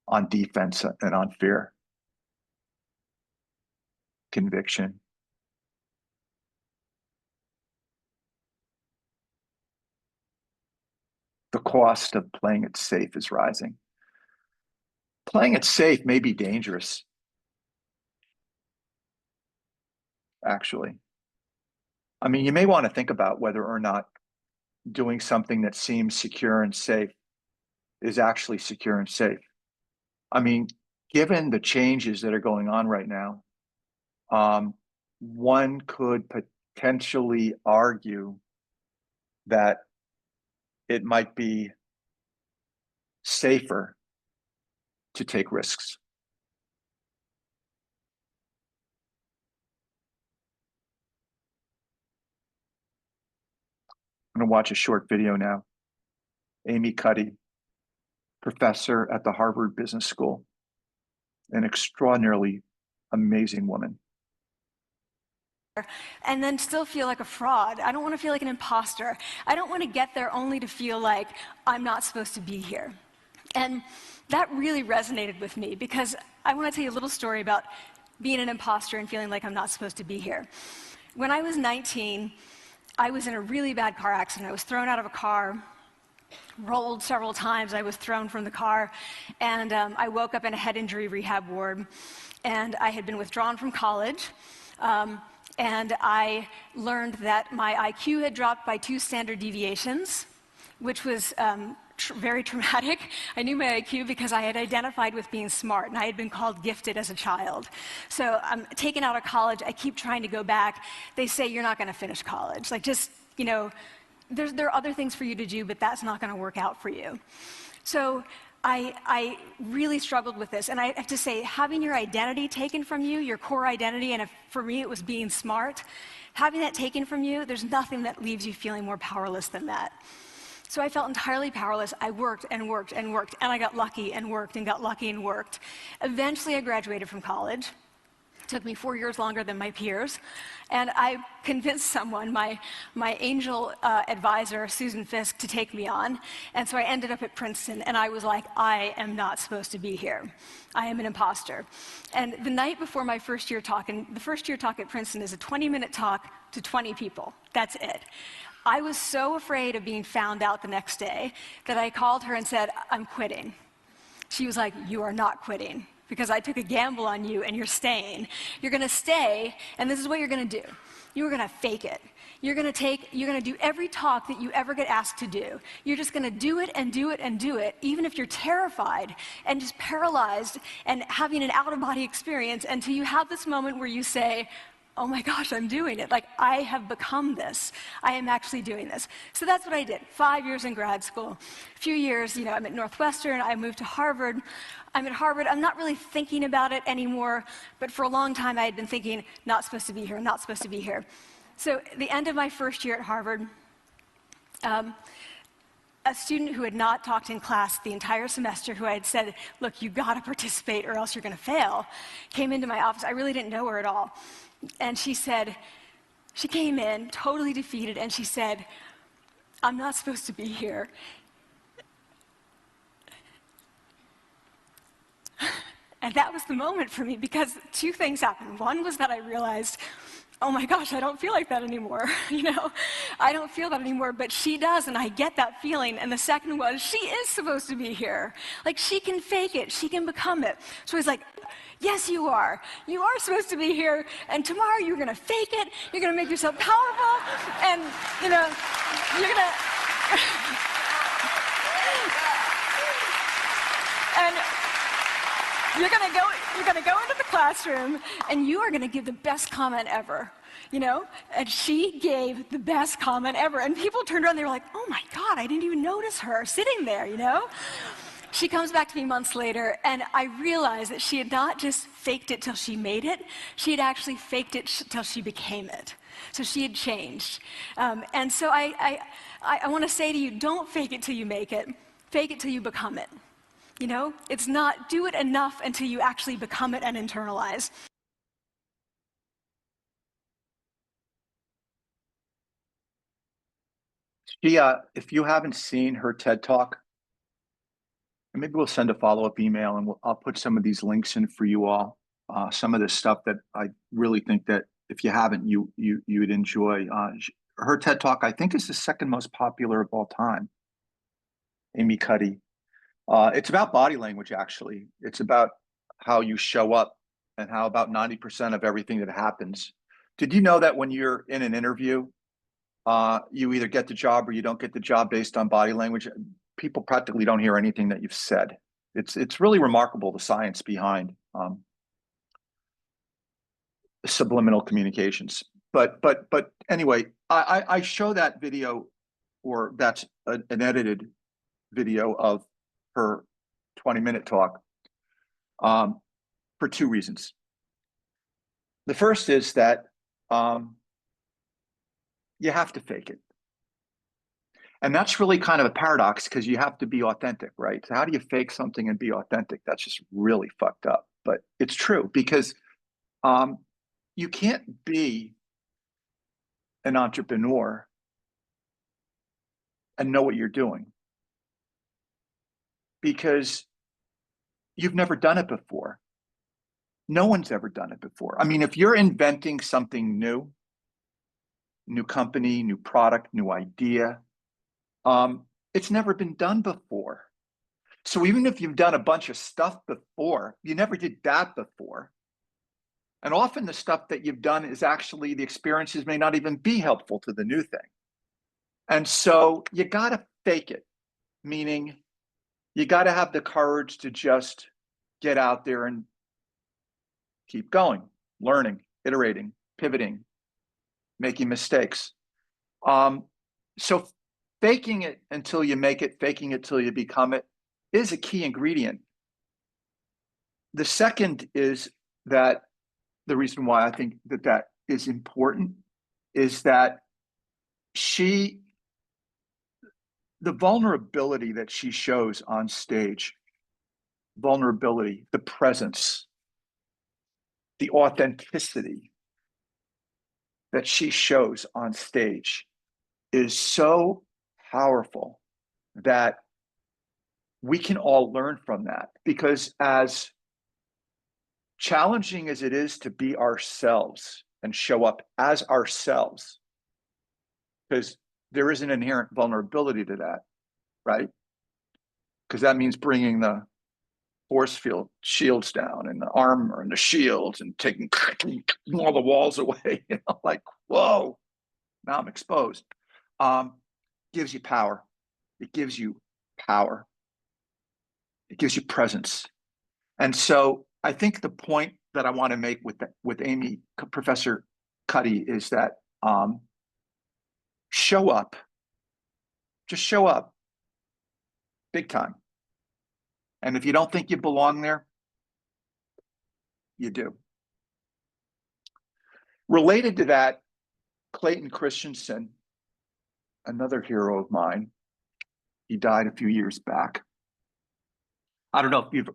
on defense and on fear. Conviction. The cost of playing it safe is rising. Playing it safe may be dangerous, actually. I mean, you may want to think about whether or not doing something that seems secure and safe is actually secure and safe. I mean, given the changes that are going on right now, one could potentially argue that it might be safer to take risks. I'm going to watch a short video now. Amy Cuddy, professor at the Harvard Business School, an extraordinarily amazing woman. And then still feel like a fraud. I don't want to feel like an imposter. I don't want to get there only to feel like I'm not supposed to be here. And that really resonated with me because I want to tell you a little story about being an imposter and feeling like I'm not supposed to be here. When I was 19, I was in a really bad car accident. I was thrown out of a car, rolled several times. I was thrown from the car, and I woke up in a head injury rehab ward, and I had been withdrawn from college. And I learned that my IQ had dropped by 2 standard deviations, which was very traumatic. I knew my IQ because I had identified with being smart, and I had been called gifted as a child. So I'm taken out of college. I keep trying to go back. They say, you're not going to finish college. Like, just, you know, there are other things for you to do, but that's not going to work out for you. So I really struggled with this. And I have to say, having your identity taken from you, your core identity, and for me it was being smart, having that taken from you, there's nothing that leaves you feeling more powerless than that. So I felt entirely powerless. I worked and worked and worked, and I got lucky and worked and got lucky and worked. Eventually I graduated from college. It took me 4 years longer than my peers. And I convinced someone, my angel advisor, Susan Fisk, to take me on. And so I ended up at Princeton, and I was like, I am not supposed to be here. I am an imposter. And the night before my first year talk, and the first year talk at Princeton is a 20-minute talk to 20 people. That's it. I was so afraid of being found out the next day that I called her and said, I'm quitting. She was like, you are not quitting, because I took a gamble on you and you're staying. You're going to stay, and this is what you're going to do. You're going to fake it. You're going to do every talk that you ever get asked to do. You're just going to do it and do it and do it, even if you're terrified and just paralyzed and having an out-of-body experience, until you have this moment where you say, oh my gosh, I'm doing it. Like, I have become this. I am actually doing this. So that's what I did. 5 years in grad school. A few years, you know, I'm at Northwestern. I moved to Harvard. I'm at Harvard. I'm not really thinking about it anymore, but for a long time I had been thinking, not supposed to be here, not supposed to be here. So at the end of my first year at Harvard, a student who had not talked in class the entire semester, who I had said, look, you gotta participate or else you're gonna fail, came into my office. I really didn't know her at all. And she said, she came in totally defeated, and she said, I'm not supposed to be here. And that was the moment for me, because two things happened. One was that I realized, oh my gosh, I don't feel like that anymore. You know, I don't feel that anymore, but she does, and I get that feeling. And the second was, she is supposed to be here. Like, she can fake it, she can become it. So he's like, yes, you are. You are supposed to be here, and tomorrow you're gonna fake it, you're gonna make yourself powerful, and, you know, you're gonna... and you're gonna go into the classroom, and you are gonna give the best comment ever, you know? And she gave the best comment ever, and people turned around, they were like, oh my God, I didn't even notice her sitting there, you know? She comes back to me months later, and I realized that she had not just faked it till she made it, she had actually faked it till she became it. So she had changed. And so I want to say to you, don't fake it till you make it. Fake it till you become it. You know, it's not do it enough until you actually become it and internalize. She, if you haven't seen her TED Talk, maybe we'll send a follow-up email, and I'll put some of these links in for you all. Some of this stuff that I really think that if you haven't, you'd enjoy. Her TED Talk, I think, is the second most popular of all time. Amy Cuddy. It's about body language, actually. It's about how you show up and how about 90% of everything that happens. Did you know that when you're in an interview, you either get the job or you don't get the job based on body language? People practically don't hear anything that you've said. It's really remarkable, the science behind subliminal communications. But anyway, I show that video, or that's an edited video of her 20-minute talk for two reasons. The first is that you have to fake it. And that's really kind of a paradox, because you have to be authentic, right? So how do you fake something and be authentic? That's just really fucked up. But it's true, because you can't be an entrepreneur and know what you're doing, because you've never done it before. No one's ever done it before. I mean, if you're inventing something new company, new product, new idea, it's never been done before. So even if you've done a bunch of stuff before, you never did that before. And often the stuff that you've done is actually, the experiences may not even be helpful to the new thing. And so you gotta fake it. meaning you got to have the courage to just get out there and keep going, learning, iterating, pivoting, making mistakes. So faking it until you make it, faking it till you become it is a key ingredient. The second is that the reason why I think that that is important is that the vulnerability that she shows on stage, vulnerability, the presence, the authenticity that she shows on stage is so powerful that we can all learn from that. Because as challenging as it is to be ourselves and show up as ourselves, because there is an inherent vulnerability to that, right? Because that means bringing the force field shields down and the armor and the shields and taking all the walls away, like, whoa, now I'm exposed. Gives you power. It gives you power. It gives you presence. And so I think the point that I want to make with Amy, Professor Cuddy, is that show up. Just show up. Big time. And if you don't think you belong there, you do. Related to that, Clayton Christensen, another hero of mine, he died a few years back. I don't know if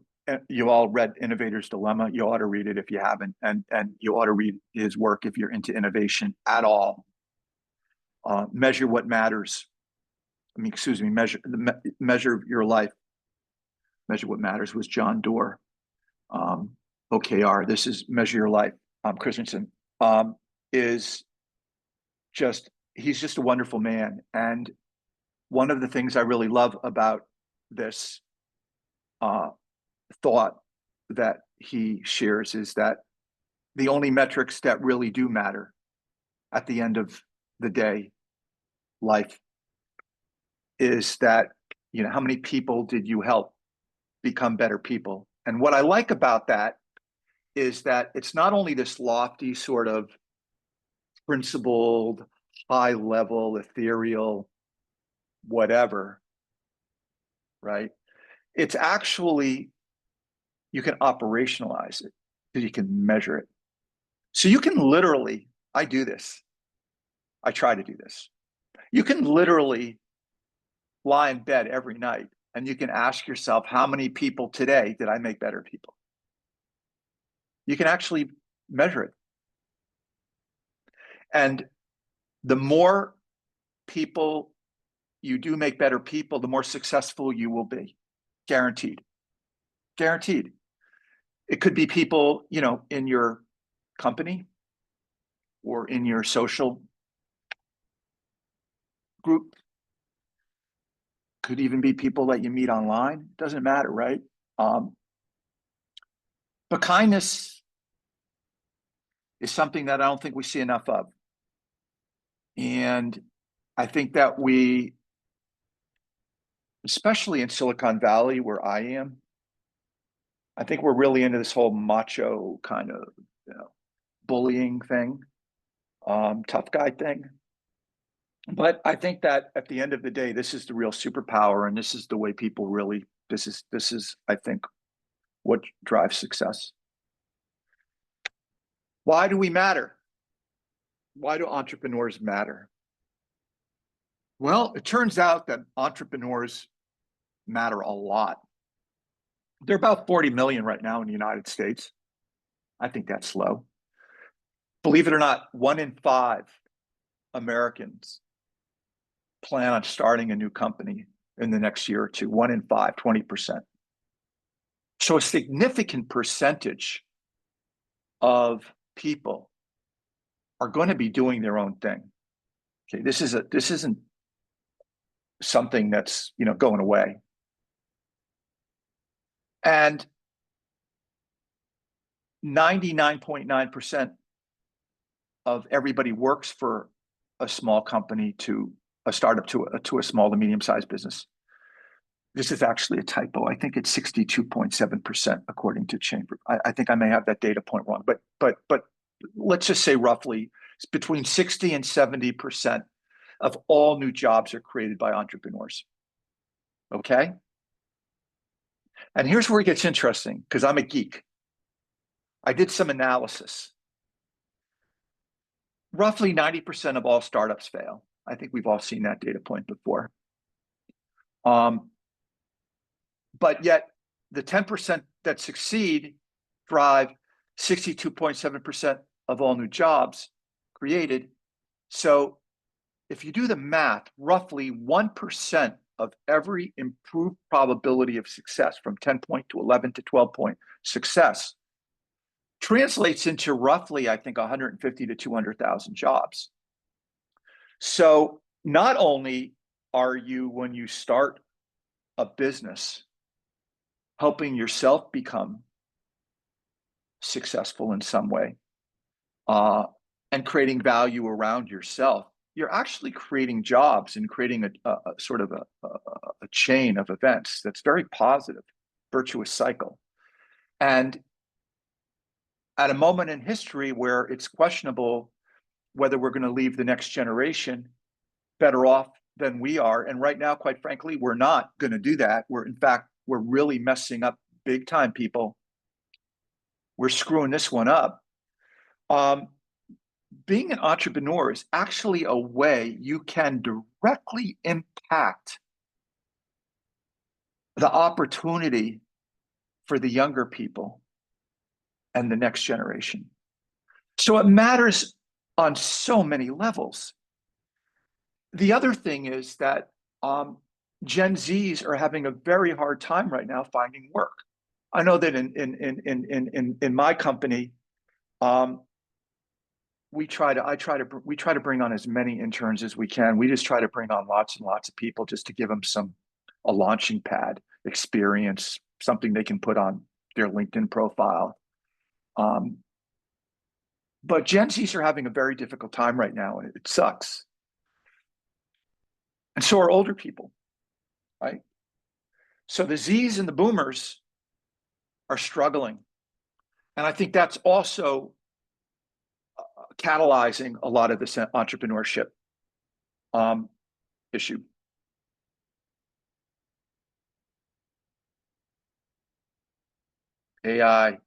you all read Innovator's Dilemma. You ought to read it if you haven't, and you ought to read his work if you're into innovation at all. Measure What Matters. Measure Your Life. Measure What Matters was John Doerr. OKR. This is Measure Your Life. Christensen is just, he's just a wonderful man. And one of the things I really love about this thought that he shares is that the only metrics that really do matter at the end of the day, life, is that, how many people did you help become better people? And what I like about that is that it's not only this lofty sort of principled, high level, ethereal, whatever, right? It's actually, you can operationalize it because you can measure it. So you can literally, I do this. I try to do this. You can literally lie in bed every night and you can ask yourself, how many people today did I make better people? You can actually measure it. And the more people you do make better people, the more successful you will be. Guaranteed. Guaranteed. It could be people, in your company or in your social group. Could even be people that you meet online. Doesn't matter, right? But kindness is something that I don't think we see enough of. And I think that we, especially in Silicon Valley, where I am, I think we're really into this whole macho kind of bullying thing, tough guy thing. But I think that at the end of the day, this is the real superpower, and this is the way people really, this is, I think, what drives success. Why do we matter? Why do entrepreneurs matter? Well, it turns out that entrepreneurs matter a lot. There are about 40 million right now in the United States. I think that's low. Believe it or not, 1 in 5 Americans plan on starting a new company in the next year or two. 1 in 5, 20%. So a significant percentage of people are going to be doing their own thing. Okay, this isn't something that's going away. And 99.9% of everybody works for a small company to a startup to a small to medium-sized business. This is actually a typo. I think it's 62.7% according to Chamber. I think I may have that data point wrong, but let's just say roughly it's between 60 and 70% of all new jobs are created by entrepreneurs. Okay? And here's where it gets interesting, because I'm a geek. I did some analysis. Roughly 90% of all startups fail. I think we've all seen that data point before. But yet the 10% that succeed drive 62.7% of all new jobs created. So if you do the math, roughly 1% of every improved probability of success, from 10 point to 11 to 12 point success, translates into roughly, I think, 150 to 200,000 jobs. So not only are you, when you start a business, helping yourself become successful in some way, and creating value around yourself, you're actually creating jobs and creating a sort of a chain of events that's very positive, virtuous cycle. And at a moment in history where it's questionable whether we're going to leave the next generation better off than we are, and right now, quite frankly, we're not going to do that. We're really messing up big time, people. We're screwing this one up. Being an entrepreneur is actually a way you can directly impact the opportunity for the younger people and the next generation. So it matters on so many levels. The other thing is that Gen Zs are having a very hard time right now finding work. I know that in my company, we try to bring on as many interns as we can. We just try to bring on lots and lots of people just to give them a launching pad experience, something they can put on their LinkedIn profile. But Gen Zs are having a very difficult time right now, and it sucks. And so are older people, right? So the Zs and the boomers are struggling. And I think that's also catalyzing a lot of this entrepreneurship issue. AI.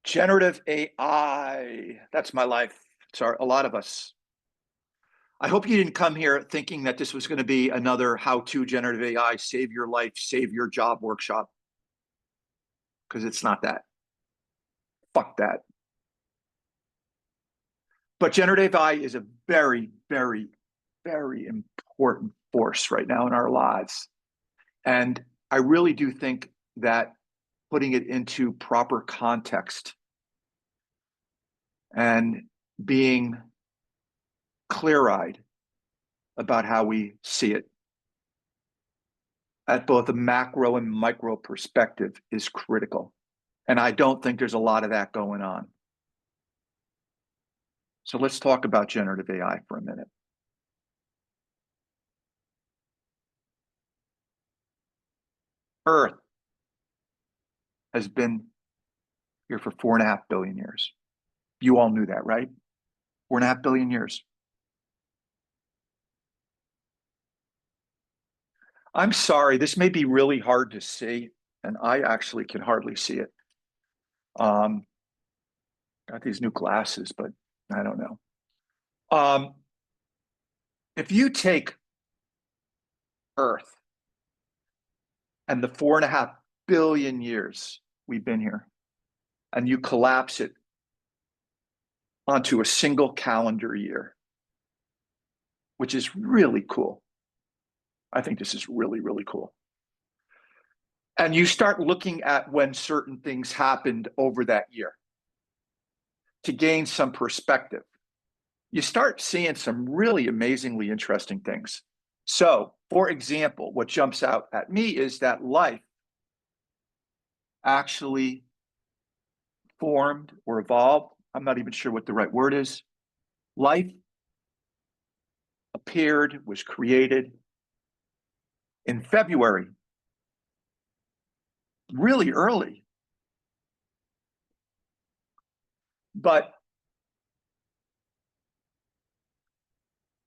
Generative AI. That's my life. It's a lot of us. I hope you didn't come here thinking that this was going to be another how-to generative AI, save your life, save your job workshop. Because it's not that. Fuck that. But generative AI is a very, very, very important force right now in our lives. And I really do think that putting it into proper context and being clear-eyed about how we see it at both a macro and micro perspective is critical. And I don't think there's a lot of that going on. So let's talk about generative AI for a minute. Earth has been here for 4.5 billion years. You all knew that, right? 4.5 billion years. I'm sorry, this may be really hard to see, and I actually can hardly see it. Got these new glasses, but I don't know. If you take Earth and the 4.5 billion years we've been here, and you collapse it onto a single calendar year, which is really cool. I think this is really, really cool. And you start looking at when certain things happened over that year to gain some perspective. You start seeing some really amazingly interesting things. So, for example, what jumps out at me is that life actually formed or evolved. I'm not even sure what the right word is. Life appeared, was created in February, really early. But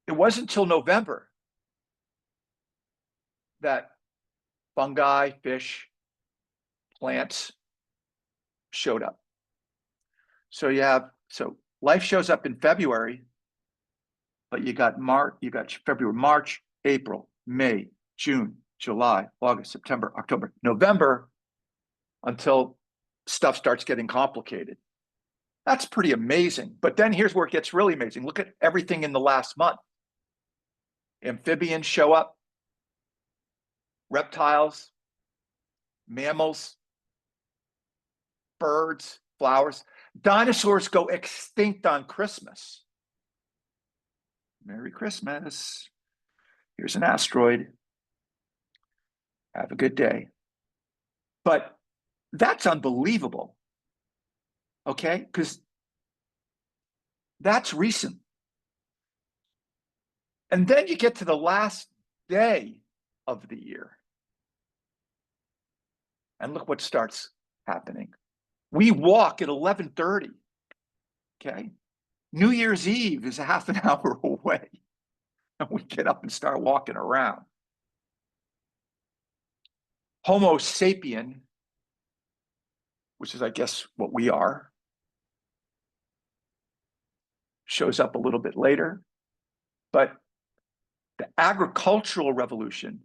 it wasn't until November that fungi, fish, plants showed up. So life shows up in February, but you got February, March, April, May, June, July, August, September, October, November, until stuff starts getting complicated. That's pretty amazing. But then here's where it gets really amazing. Look at everything in the last month. Amphibians show up, reptiles, mammals, birds, flowers. Dinosaurs go extinct on Christmas. Merry Christmas. Here's an asteroid. Have a good day. But that's unbelievable. Okay? Because that's recent. And then you get to the last day of the year. And look what starts happening. We walk at 11:30. Okay? New Year's Eve is a half an hour away. And we get up and start walking around. Homo sapien, which is, I guess, what we are, shows up a little bit later. But the agricultural revolution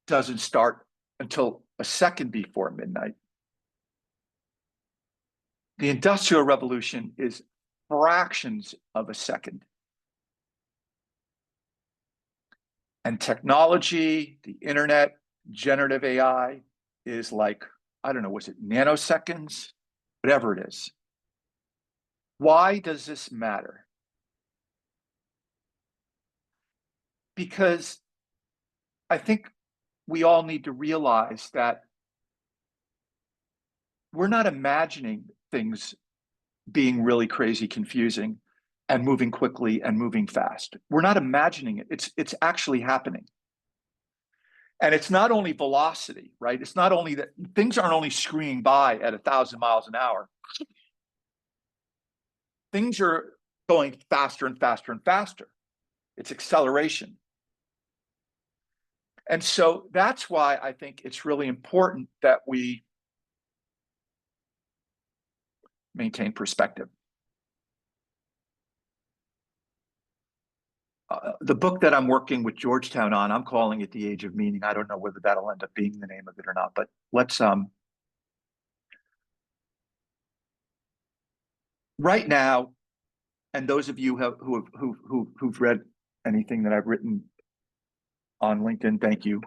doesn't start until a second before midnight. The Industrial Revolution is fractions of a second. And technology, the internet, generative AI is like, I don't know, was it nanoseconds? Whatever it is. Why does this matter? Because I think we all need to realize that we're not imagining things being really crazy confusing and moving quickly and moving fast. We're not imagining it. It's actually happening. And it's not only velocity, right? It's not only that things aren't only screaming by at 1,000 miles an hour. Things are going faster and faster and faster. It's acceleration. And so that's why I think it's really important that we maintain perspective. The book that I'm working with Georgetown on, I'm calling it The Age of Meaning. I don't know whether that'll end up being the name of it or not, but let's right now, and those of you who've read anything that I've written on LinkedIn, thank you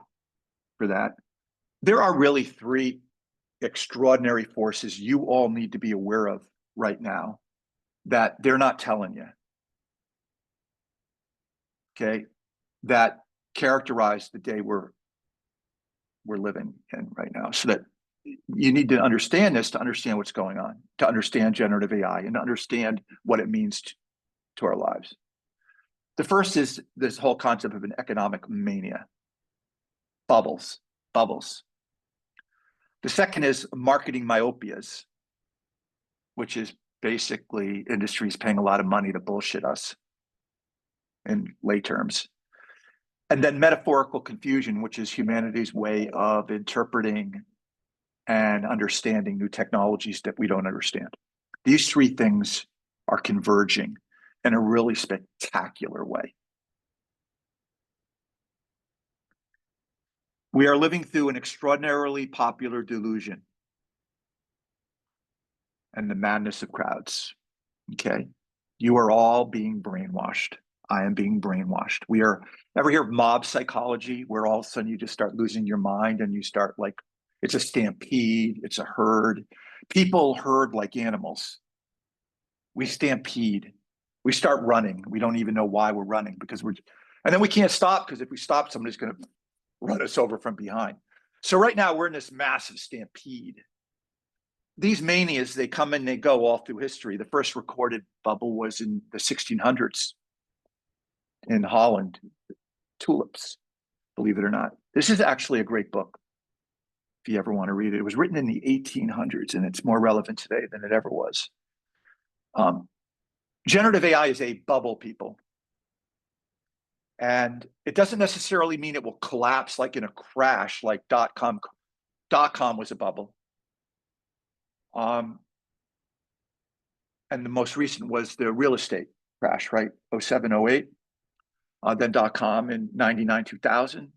for that. There are really three extraordinary forces you all need to be aware of right now that they're not telling you. Okay, that characterize the day we're living in right now, so that you need to understand this to understand what's going on, to understand generative AI, and to understand what it means to our lives. The first is this whole concept of an economic mania. Bubbles. The second is marketing myopias, which is basically industries paying a lot of money to bullshit us in lay terms. And then metaphorical confusion, which is humanity's way of interpreting and understanding new technologies that we don't understand. These three things are converging in a really spectacular way. We are living through an extraordinarily popular delusion and the madness of crowds. Okay, you are all being brainwashed. I am being brainwashed. We are, ever hear of mob psychology, where all of a sudden you just start losing your mind and you start like, it's a stampede, it's a herd. People herd like animals. We stampede. We start running. We don't even know why we're running, because and then we can't stop, because if we stop, somebody's going to run us over from behind. So right now we're in this massive stampede. These manias, they come and they go all through history. The first recorded bubble was in the 1600s in Holland, tulips. believe it or not. This is actually a great book if you ever want to read it. It was written in the 1800s, and it's more relevant today than it ever was. Generative AI is a bubble, people. And it doesn't necessarily mean it will collapse like in a crash, like .com. .com was a bubble. And the most recent was the real estate crash, right? 07, 08. Then .com in 99, 2000.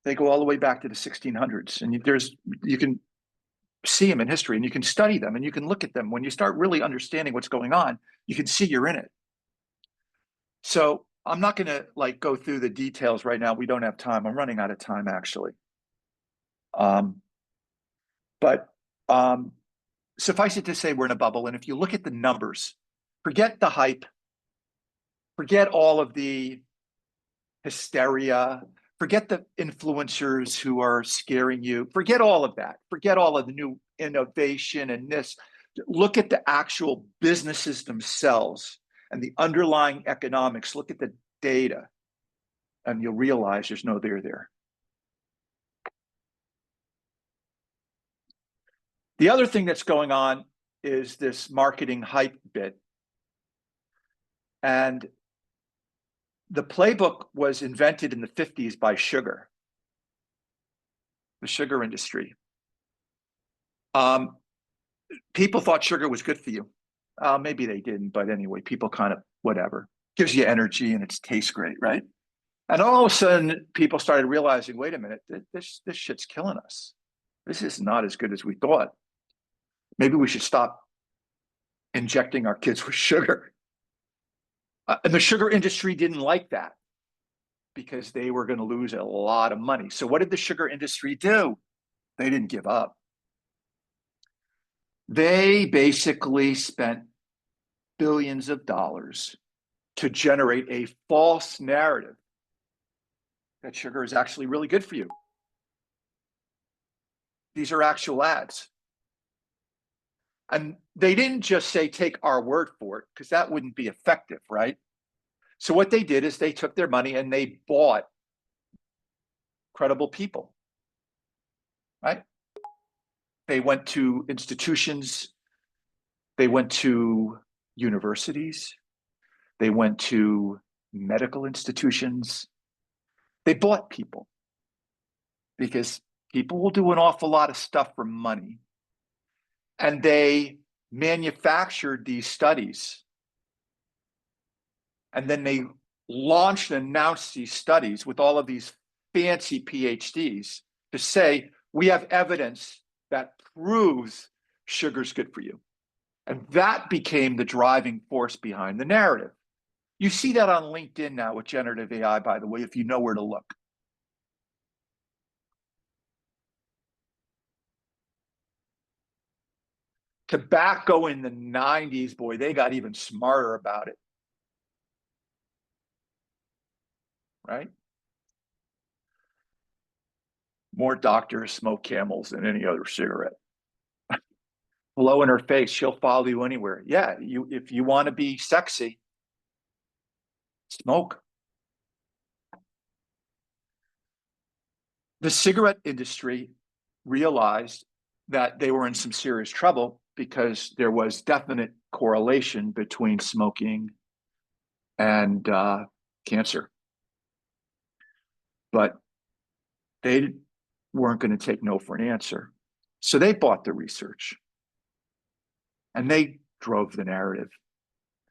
They go all the way back to the 1600s, and you can see them in history, and you can study them, and you can look at them. When you start really understanding what's going on, you can see you're in it. So I'm not going to like go through the details right now. We don't have time. I'm running out of time, actually. But suffice it to say, we're in a bubble. And if you look at the numbers, forget the hype, forget all of the hysteria, forget the influencers who are scaring you, forget all of that, forget all of the new innovation and this. Look at the actual businesses themselves and the underlying economics. Look at the data, and you'll realize there's no there there. The other thing that's going on is this marketing hype bit. And the playbook was invented in the 50s by sugar, the sugar industry. People thought sugar was good for you. Maybe they didn't, but anyway, people kind of, whatever. Gives you energy and it tastes great, right? And all of a sudden, people started realizing, wait a minute, this shit's killing us. This is not as good as we thought. Maybe we should stop injecting our kids with sugar. And the sugar industry didn't like that because they were going to lose a lot of money. So what did the sugar industry do? They didn't give up. They basically spent billions of dollars to generate a false narrative that sugar is actually really good for you. These are actual ads. And they didn't just say, take our word for it, because that wouldn't be effective, right? So what they did is they took their money and they bought credible people, right? They went to institutions, they went to universities, they went to medical institutions. They bought people because people will do an awful lot of stuff for money. And they manufactured these studies. And then they launched and announced these studies with all of these fancy PhDs to say, we have evidence that proves sugar's good for you. And that became the driving force behind the narrative. You see that on LinkedIn now with generative AI, by the way, if you know where to look. Tobacco in the 90s, boy, they got even smarter about it. Right? More doctors smoke Camels than any other cigarette. Blow in her face, she'll follow you anywhere. Yeah, if you want to be sexy, smoke. The cigarette industry realized that they were in some serious trouble because there was definite correlation between smoking and cancer. But they weren't going to take no for an answer. So they bought the research. And they drove the narrative.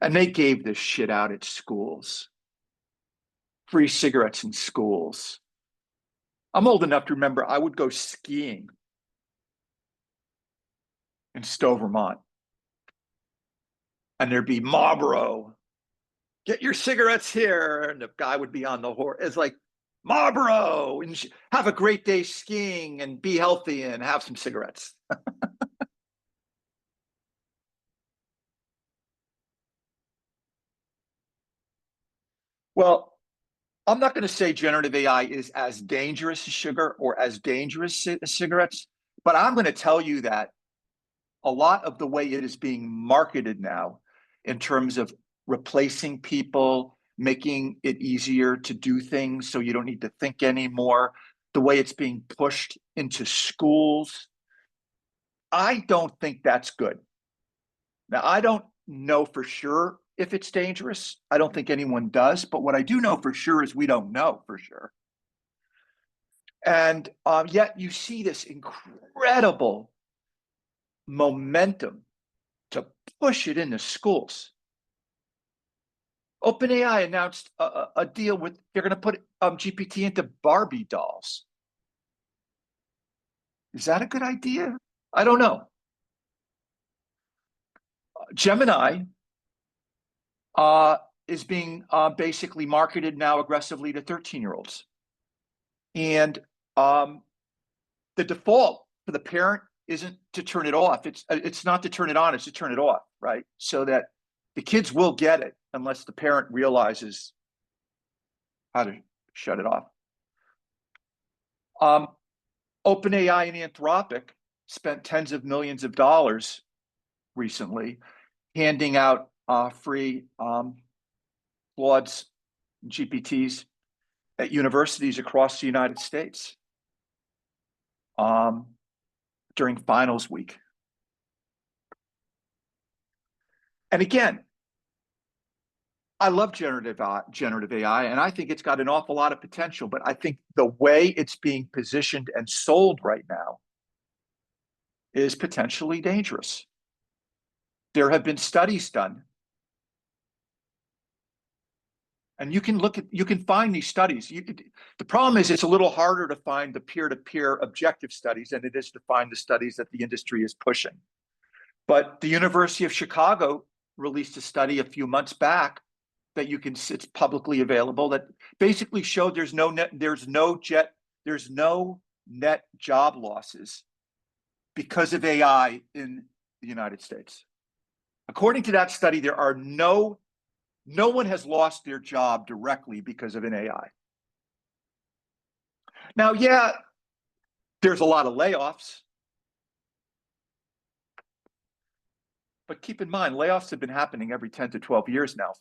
And they gave this shit out at schools. Free cigarettes in schools. I'm old enough to remember I would go skiing in Stowe, Vermont. And there'd be Marlboro. Get your cigarettes here. And the guy would be on the horse. It's like, Marlboro, and have a great day skiing and be healthy and have some cigarettes. Well, I'm not going to say generative AI is as dangerous as sugar or as dangerous as cigarettes, but I'm going to tell you that a lot of the way it is being marketed now in terms of replacing people making it easier to do things so you don't need to think anymore, the way it's being pushed into schools. I don't think that's good. Now, I don't know for sure if it's dangerous. I don't think anyone does, but what I do know for sure is we don't know for sure. And yet you see this incredible momentum to push it into schools. OpenAI announced a deal with, they're going to put GPT into Barbie dolls. Is that a good idea? I don't know. Gemini is being basically marketed now aggressively to 13-year-olds. And the default for the parent isn't to turn it off. It's not to turn it on, it's to turn it off, right? So that the kids will get it unless the parent realizes how to shut it off. OpenAI and Anthropic spent tens of millions of dollars recently handing out free Claude's GPTs at universities across the United States during finals week. And again, I love generative AI, and I think it's got an awful lot of potential, but I think the way it's being positioned and sold right now is potentially dangerous. There have been studies done, and you can find these studies. The problem is it's a little harder to find the peer-to-peer objective studies than it is to find the studies that the industry is pushing. But the University of Chicago released a study a few months back that it's publicly available, that basically showed there's no net job losses because of AI in the United States. According to that study, no one has lost their job directly because of an AI. Now, yeah, there's a lot of layoffs. But keep in mind, layoffs have been happening every 10 to 12 years now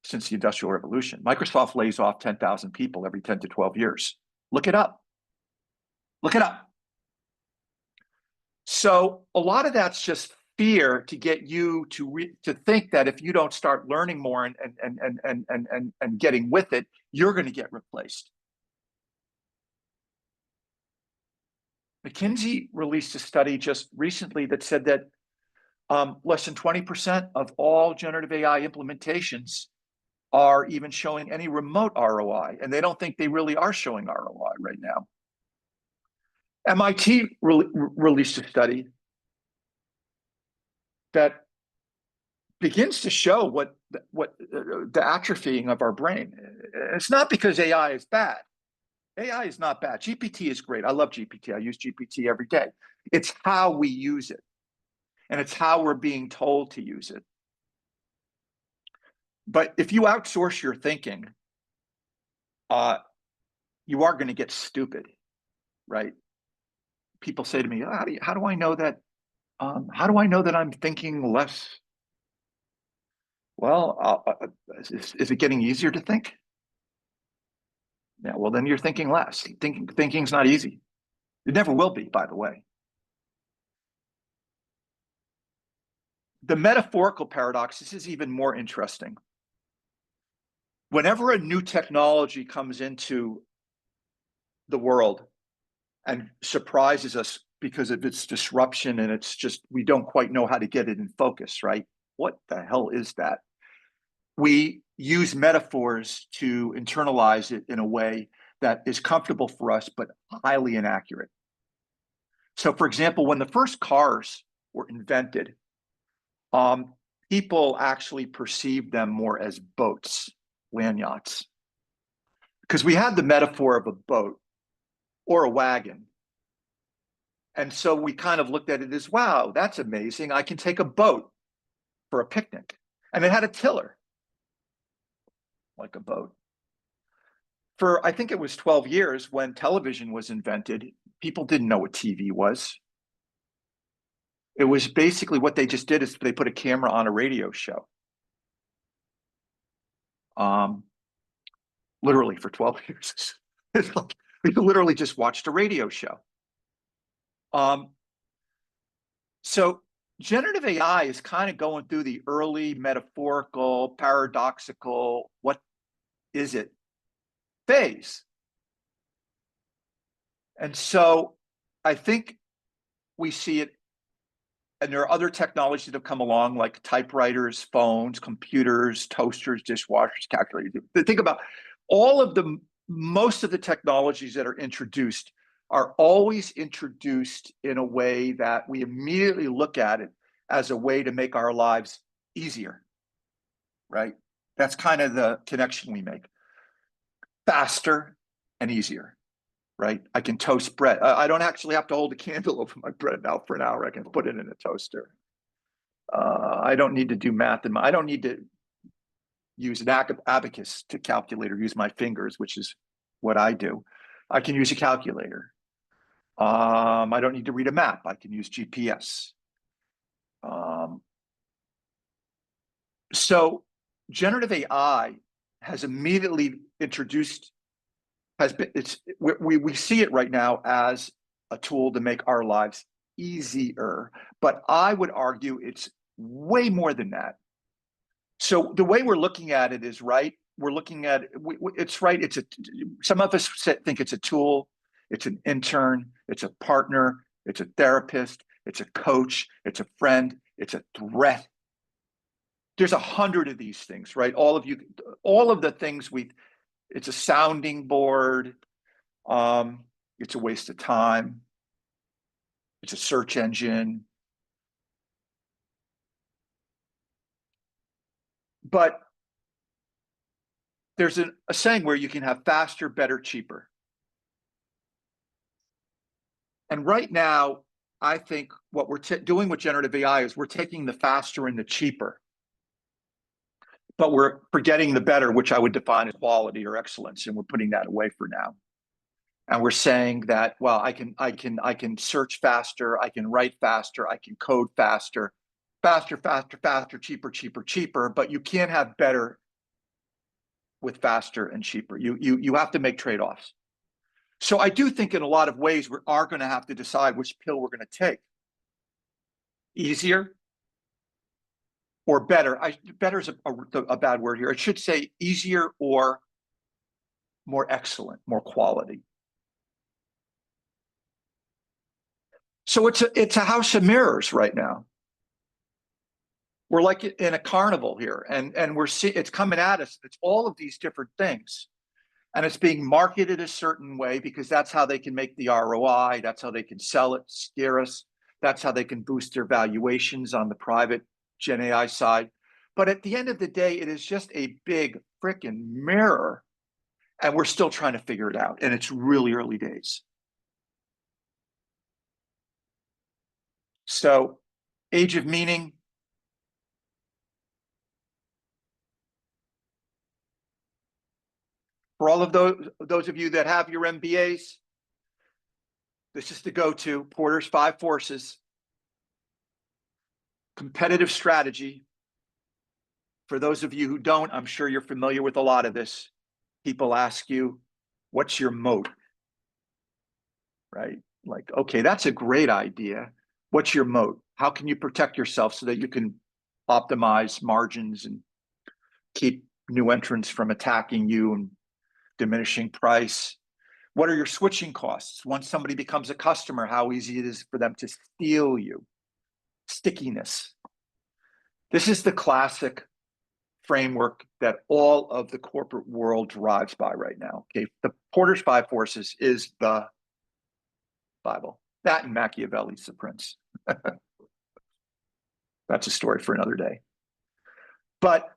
since the Industrial Revolution. Microsoft lays off 10,000 people every 10 to 12 years. Look it up. Look it up. So a lot of that's just fear to get you to think that if you don't start learning more and getting with it, you're going to get replaced. McKinsey released a study just recently that said that less than 20% of all generative AI implementations are even showing any remote ROI, and they don't think they really are showing ROI right now. MIT released a study that begins to show what the atrophying of our brain. It's not because AI is bad. AI is not bad. GPT is great. I love GPT. I use GPT every day. It's how we use it, and it's how we're being told to use it. But if you outsource your thinking, you are going to get stupid, right? People say to me, how do I know that? How do I know that I'm thinking less? Well, is it getting easier to think? Yeah, well, then you're thinking less. Thinking's not easy. It never will be, by the way. The metaphorical paradox, this is even more interesting. Whenever a new technology comes into the world and surprises us because of its disruption, and it's just, we don't quite know how to get it in focus, right? What the hell is that? We use metaphors to internalize it in a way that is comfortable for us, but highly inaccurate. So for example, when the first cars were invented, people actually perceived them more as boats, land yachts, because we had the metaphor of a boat or a wagon. And so we kind of looked at it as, wow, that's amazing. I can take a boat for a picnic. And it had a tiller, like a boat. For, I think it was 12 years when television was invented, people didn't know what TV was. It was basically what they just did is they put a camera on a radio show. literally for 12 years. It's like we literally just watched a radio show. So generative AI is kind of going through the early metaphorical, paradoxical, what is it phase. And so I think we see it, and there are other technologies that have come along, like typewriters, phones, computers, toasters, dishwashers, calculators. Think about all of the, most of the technologies that are introduced are always introduced in a way that we immediately look at it as a way to make our lives easier, right? That's kind of the connection we make. Faster and easier, right? I can toast bread. I don't actually have to hold a candle over my bread now for an hour. I can put it in a toaster. I don't need to do math. I don't need to use an abacus to calculate or use my fingers, which is what I do. I can use a calculator. I don't need to read a map. I can use GPS. So generative AI has immediately introduced, we see it right now as a tool to make our lives easier, but I would argue it's way more than that. So the way we're looking at it is right. We're looking at it's right. Some of us think it's a tool, it's an intern, it's a partner, it's a therapist, it's a coach, it's a friend, it's a threat. There's 100 of these things, right? All of the things it's a sounding board. It's a waste of time. It's a search engine. But there's a saying where you can have faster, better, cheaper. And right now, I think what we're doing with generative AI is we're taking the faster and the cheaper, but we're forgetting the better, which I would define as quality or excellence, and we're putting that away for now. And we're saying that, well, I can search faster, I can write faster, I can code faster, cheaper, cheaper, but you can't have better with faster and cheaper. You have to make trade-offs. So I do think in a lot of ways we are going to have to decide which pill we're going to take. Easier or better. Better is a bad word here. It should say easier or more excellent, more quality. So it's a house of mirrors right now. We're like in a carnival here, and we're seeing it's coming at us. It's all of these different things, and it's being marketed a certain way because that's how they can make the ROI. That's how they can sell it, scare us. That's how they can boost their valuations on the private Gen AI side. But at the end of the day, it is just a big freaking mirror, and we're still trying to figure it out. And it's really early days. So, age of meaning. For all of those of you that have your MBAs, this is the go-to, Porter's 5 Forces. Competitive strategy. For those of you who don't, I'm sure you're familiar with a lot of this. People ask you, what's your moat? Right? Like, okay, that's a great idea. What's your moat? How can you protect yourself so that you can optimize margins and keep new entrants from attacking you and diminishing price? What are your switching costs? Once somebody becomes a customer, how easy it is for them to steal you? Stickiness. This is the classic framework that all of the corporate world drives by right now. Okay, the Porter's 5 Forces is the Bible. That and Machiavelli's The Prince. That's a story for another day. But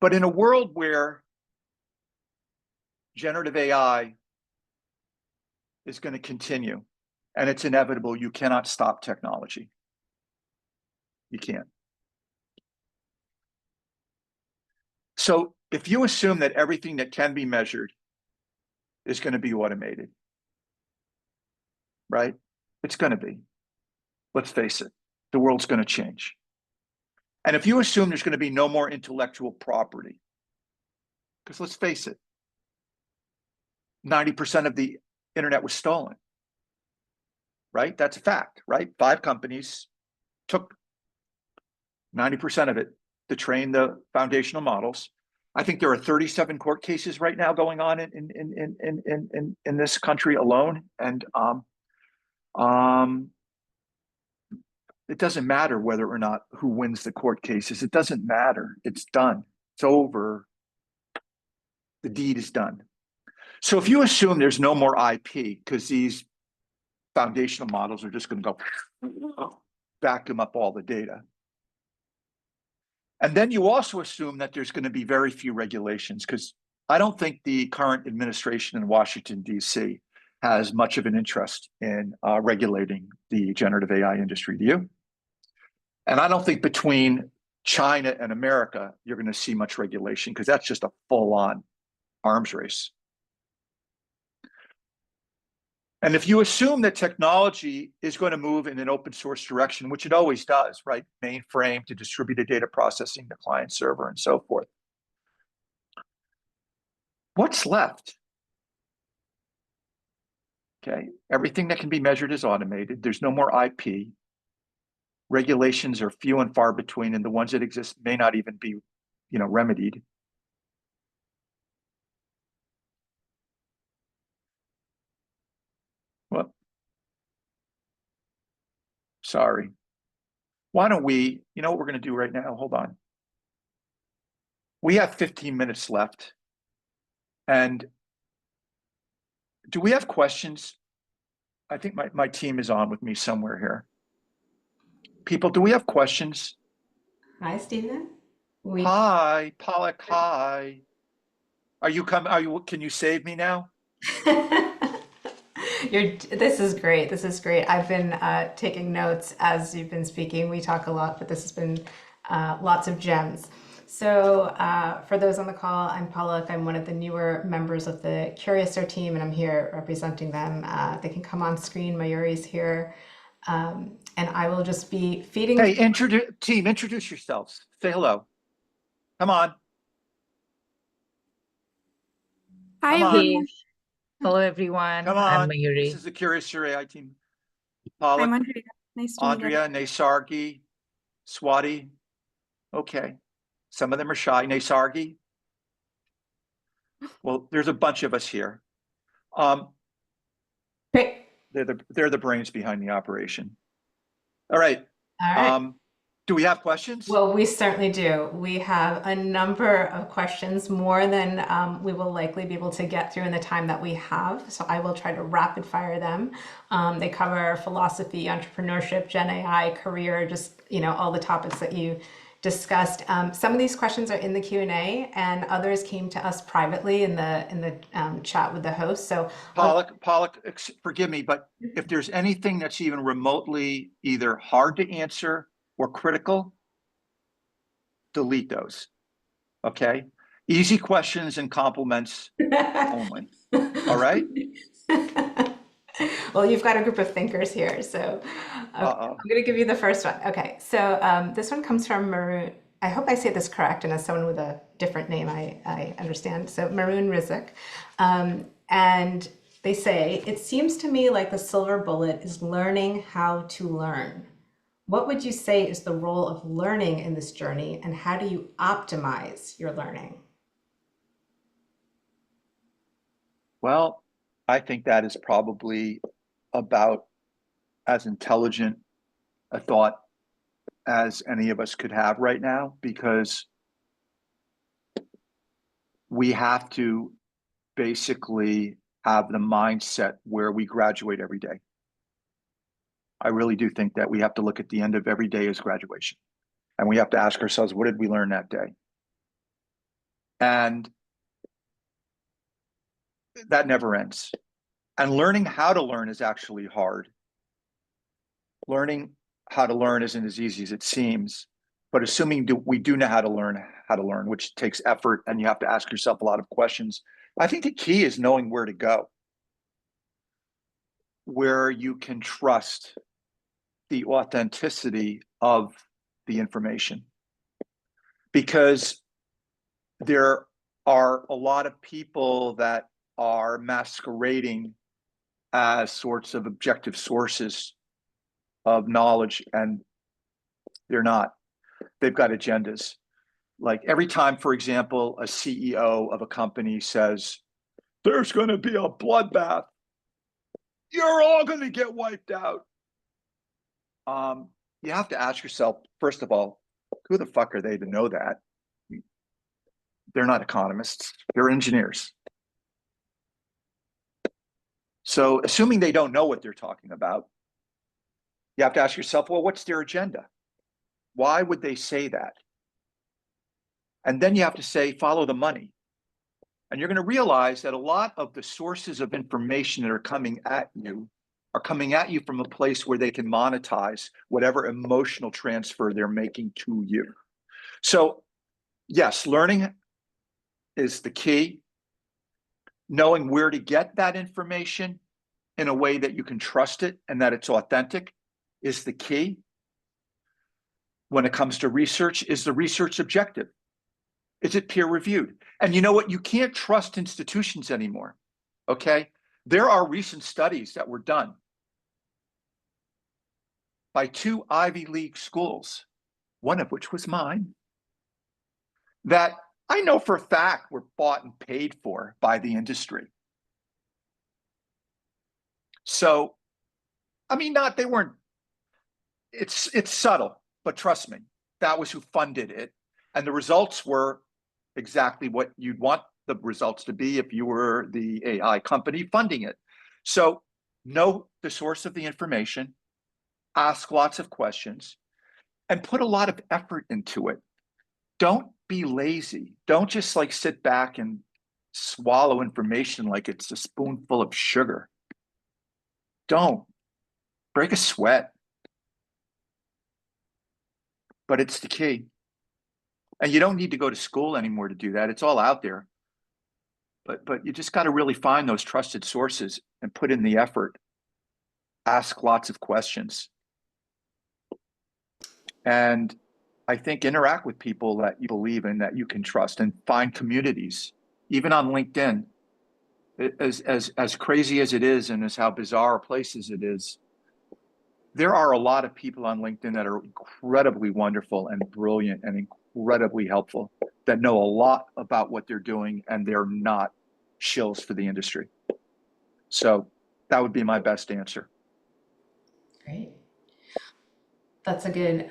But in a world where generative AI is going to continue, and it's inevitable, you cannot stop technology. You can't. So if you assume that everything that can be measured is going to be automated, right? It's going to be. Let's face it, the world's going to change. And if you assume there's going to be no more intellectual property, because let's face it, 90% of the internet was stolen, right? That's a fact, right? 5 companies took 90% of it to train the foundational models. I think there are 37 court cases right now going on in this country alone. And it doesn't matter whether or not who wins the court cases. It doesn't matter. It's done. It's over. The deed is done. So if you assume there's no more IP because these foundational models are just going to go vacuum up all the data. And then you also assume that there's going to be very few regulations, because I don't think the current administration in Washington, D.C. has much of an interest in regulating the generative AI industry. Do you? And I don't think between China and America, you're going to see much regulation, because that's just a full-on arms race. And if you assume that technology is going to move in an open source direction, which it always does, right? Mainframe to distributed data processing to client server and so forth. What's left? Okay, everything that can be measured is automated. There's no more IP. Regulations are few and far between, and the ones that exist may not even be, remedied. Well, sorry. Why don't we, you know what we're going to do right now? Hold on. We have 15 minutes left. And do we have questions? I think my team is on with me somewhere here. People, do we have questions? Hi, Stephen. Hi, Pollock. Hi. Can you save me now? This is great. This is great. I've been taking notes as you've been speaking. We talk a lot, but this has been lots of gems. So for those on the call, I'm Pollock. I'm one of the newer members of the Curiouser team, and I'm here representing them. They can come on screen. Mayuri's here. And I will just be feeding. Hey, introduce yourselves. Say hello. Come on. Hi, Come on. everyone. Hello, everyone. Come I'm on. Mayuri. This is the Curiouser AI team. Pollock, I'm Andrea. Nice to meet you. Andrea, Naisargi, Swati. Okay. Some of them are shy. Naisargi. Well, there's a bunch of us here. Great. They're the brains behind the operation. All right. All right. Do we have questions? Well, we certainly do. We have a number of questions, more than we will likely be able to get through in the time that we have. So I will try to rapid fire them. They cover philosophy, entrepreneurship, Gen AI, career, just all the topics that you discussed. Some of these questions are in the Q&A, and others came to us privately in the chat with the host. So Pollock, forgive me, but if there's anything that's even remotely either hard to answer or critical, delete those. Okay? Easy questions and compliments only. All right? Well, you've got a group of thinkers here, so I'm going to give you the first one. Okay, so this one comes from Maroon. I hope I say this correct, and as someone with a different name, I understand. So Maroon Rizik. And they say, it seems to me like the silver bullet is learning how to learn. What would you say is the role of learning in this journey, and how do you optimize your learning? Well, I think that is probably about as intelligent a thought as any of us could have right now, because we have to basically have the mindset where we graduate every day. I really do think that we have to look at the end of every day as graduation. And we have to ask ourselves, what did we learn that day? And that never ends. And learning how to learn is actually hard. Learning how to learn isn't as easy as it seems, but assuming we do know how to learn, which takes effort, and you have to ask yourself a lot of questions. I think the key is knowing where to go. where you can trust the authenticity of the information. Because there are a lot of people that are masquerading as sorts of objective sources of knowledge, and they're not. They've got agendas. Like every time, for example, a CEO of a company says, there's going to be a bloodbath, you're all going to get wiped out. You have to ask yourself, first of all, who the fuck are they to know that? They're not economists, they're engineers. So assuming they don't know what they're talking about, you have to ask yourself, well, what's their agenda? Why would they say that? And then you have to say, follow the money. And you're going to realize that a lot of the sources of information that are coming at you from a place where they can monetize whatever emotional transfer they're making to you. So yes, learning is the key. Knowing where to get that information in a way that you can trust it and that it's authentic is the key. When it comes to research, is the research objective? Is it peer reviewed? And you know what? You can't trust institutions anymore, okay? There are recent studies that were done by 2 Ivy League schools, one of which was mine, that I know for a fact were bought and paid for by the industry. So, I mean, it's subtle, but trust me, that was who funded it. And the results were exactly what you'd want the results to be if you were the AI company funding it. So know the source of the information, ask lots of questions, and put a lot of effort into it. Don't be lazy. Don't just like sit back and swallow information like it's a spoonful of sugar. Don't. Break a sweat. But it's the key. And you don't need to go to school anymore to do that. It's all out there. But you just got to really find those trusted sources and put in the effort. Ask lots of questions. And I think interact with people that you believe in, that you can trust, and find communities. Even on LinkedIn, as crazy as it is and as how bizarre places it is, there are a lot of people on LinkedIn that are incredibly wonderful and brilliant and incredibly helpful, that know a lot about what they're doing, and they're not shills for the industry. So that would be my best answer. Great. That's a good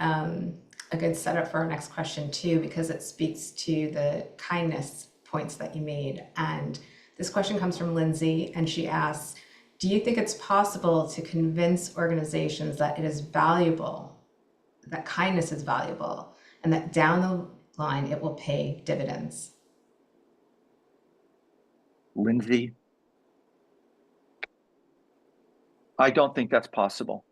setup for our next question too, because it speaks to the kindness points that you made. And this question comes from Lindsay, and she asks, do you think it's possible to convince organizations that it is valuable, that kindness is valuable, and that down the line it will pay dividends? Lindsay, I don't think that's possible.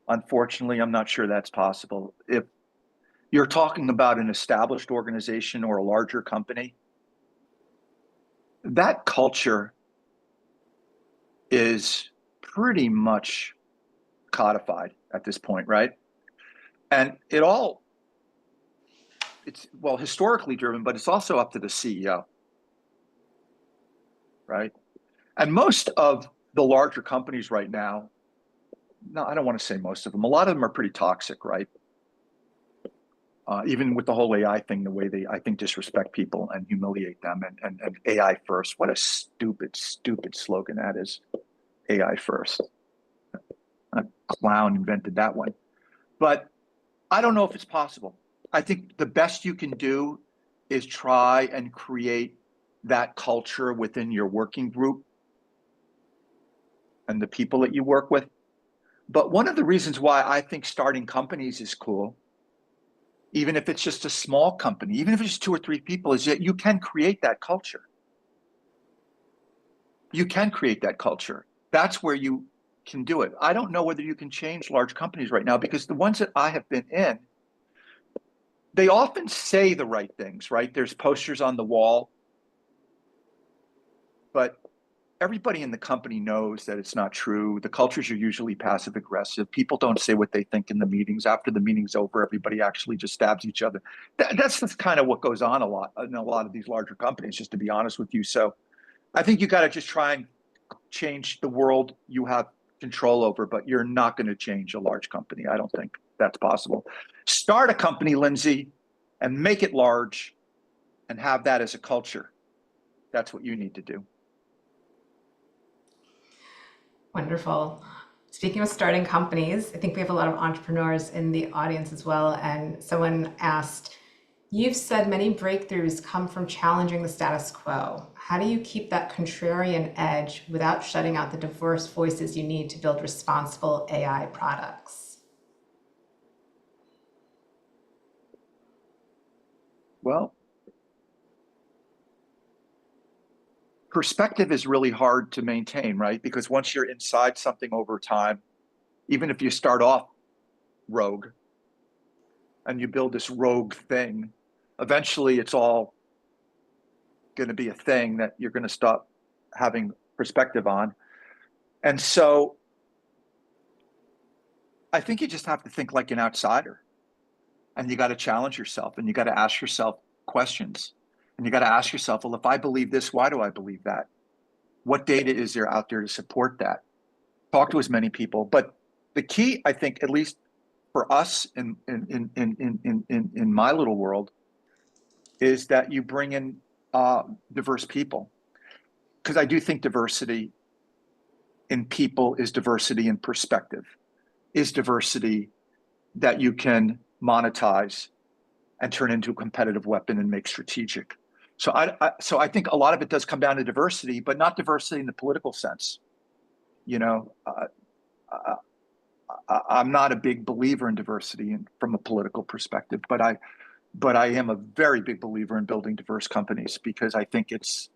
Unfortunately, I'm not sure that's possible. If you're talking about an established organization or a larger company, that culture is pretty much codified at this point, right? And it's well, historically driven, but it's also up to the CEO, right? And most of the larger companies right now, no, I don't want to say most of them, a lot of them are pretty toxic, right? Even with the whole AI thing, the way they, I think, disrespect people and humiliate them, and AI first. What a stupid, stupid slogan that is. AI first. A clown invented that one. But I don't know if it's possible. I think the best you can do is try and create that culture within your working group and the people that you work with. But one of the reasons why I think starting companies is cool, even if it's just a small company, even if it's just 2 or 3 people, is that you can create that culture. You can create that culture. That's where you can do it. I don't know whether you can change large companies right now, because the ones that I have been in, they often say the right things, right? There's posters on the wall. but everybody in the company knows that it's not true. The cultures are usually passive aggressive. People don't say what they think in the meetings. After the meeting's over, everybody actually just stabs each other. That's just kind of what goes on a lot in a lot of these larger companies, just to be honest with you. So I think you got to just try and change the world you have control over, but you're not going to change a large company. I don't think that's possible. Start a company, Lindsay, and make it large and have that as a culture. That's what you need to do. Wonderful. Speaking of starting companies, I think we have a lot of entrepreneurs in the audience as well. And someone asked, you've said many breakthroughs come from challenging the status quo. How do you keep that contrarian edge without shutting out the diverse voices you need to build responsible AI products? Well, perspective is really hard to maintain, right? Because once you're inside something over time, even if you start off rogue and you build this rogue thing, eventually it's all going to be a thing that you're going to stop having perspective on. And so I think you just have to think like an outsider, and you got to challenge yourself, and you got to ask yourself questions. And you got to ask yourself, well, if I believe this, why do I believe that? What data is there out there to support that? Talk to as many people. But the key, I think, at least for us in my little world, is that you bring in diverse people. Because I do think diversity in people is diversity in perspective, is diversity that you can monetize and turn into a competitive weapon and make strategic. So I think a lot of it does come down to diversity, but not diversity in the political sense. You know, I'm not a big believer in diversity from a political perspective, but I am a very big believer in building diverse companies, because I think it's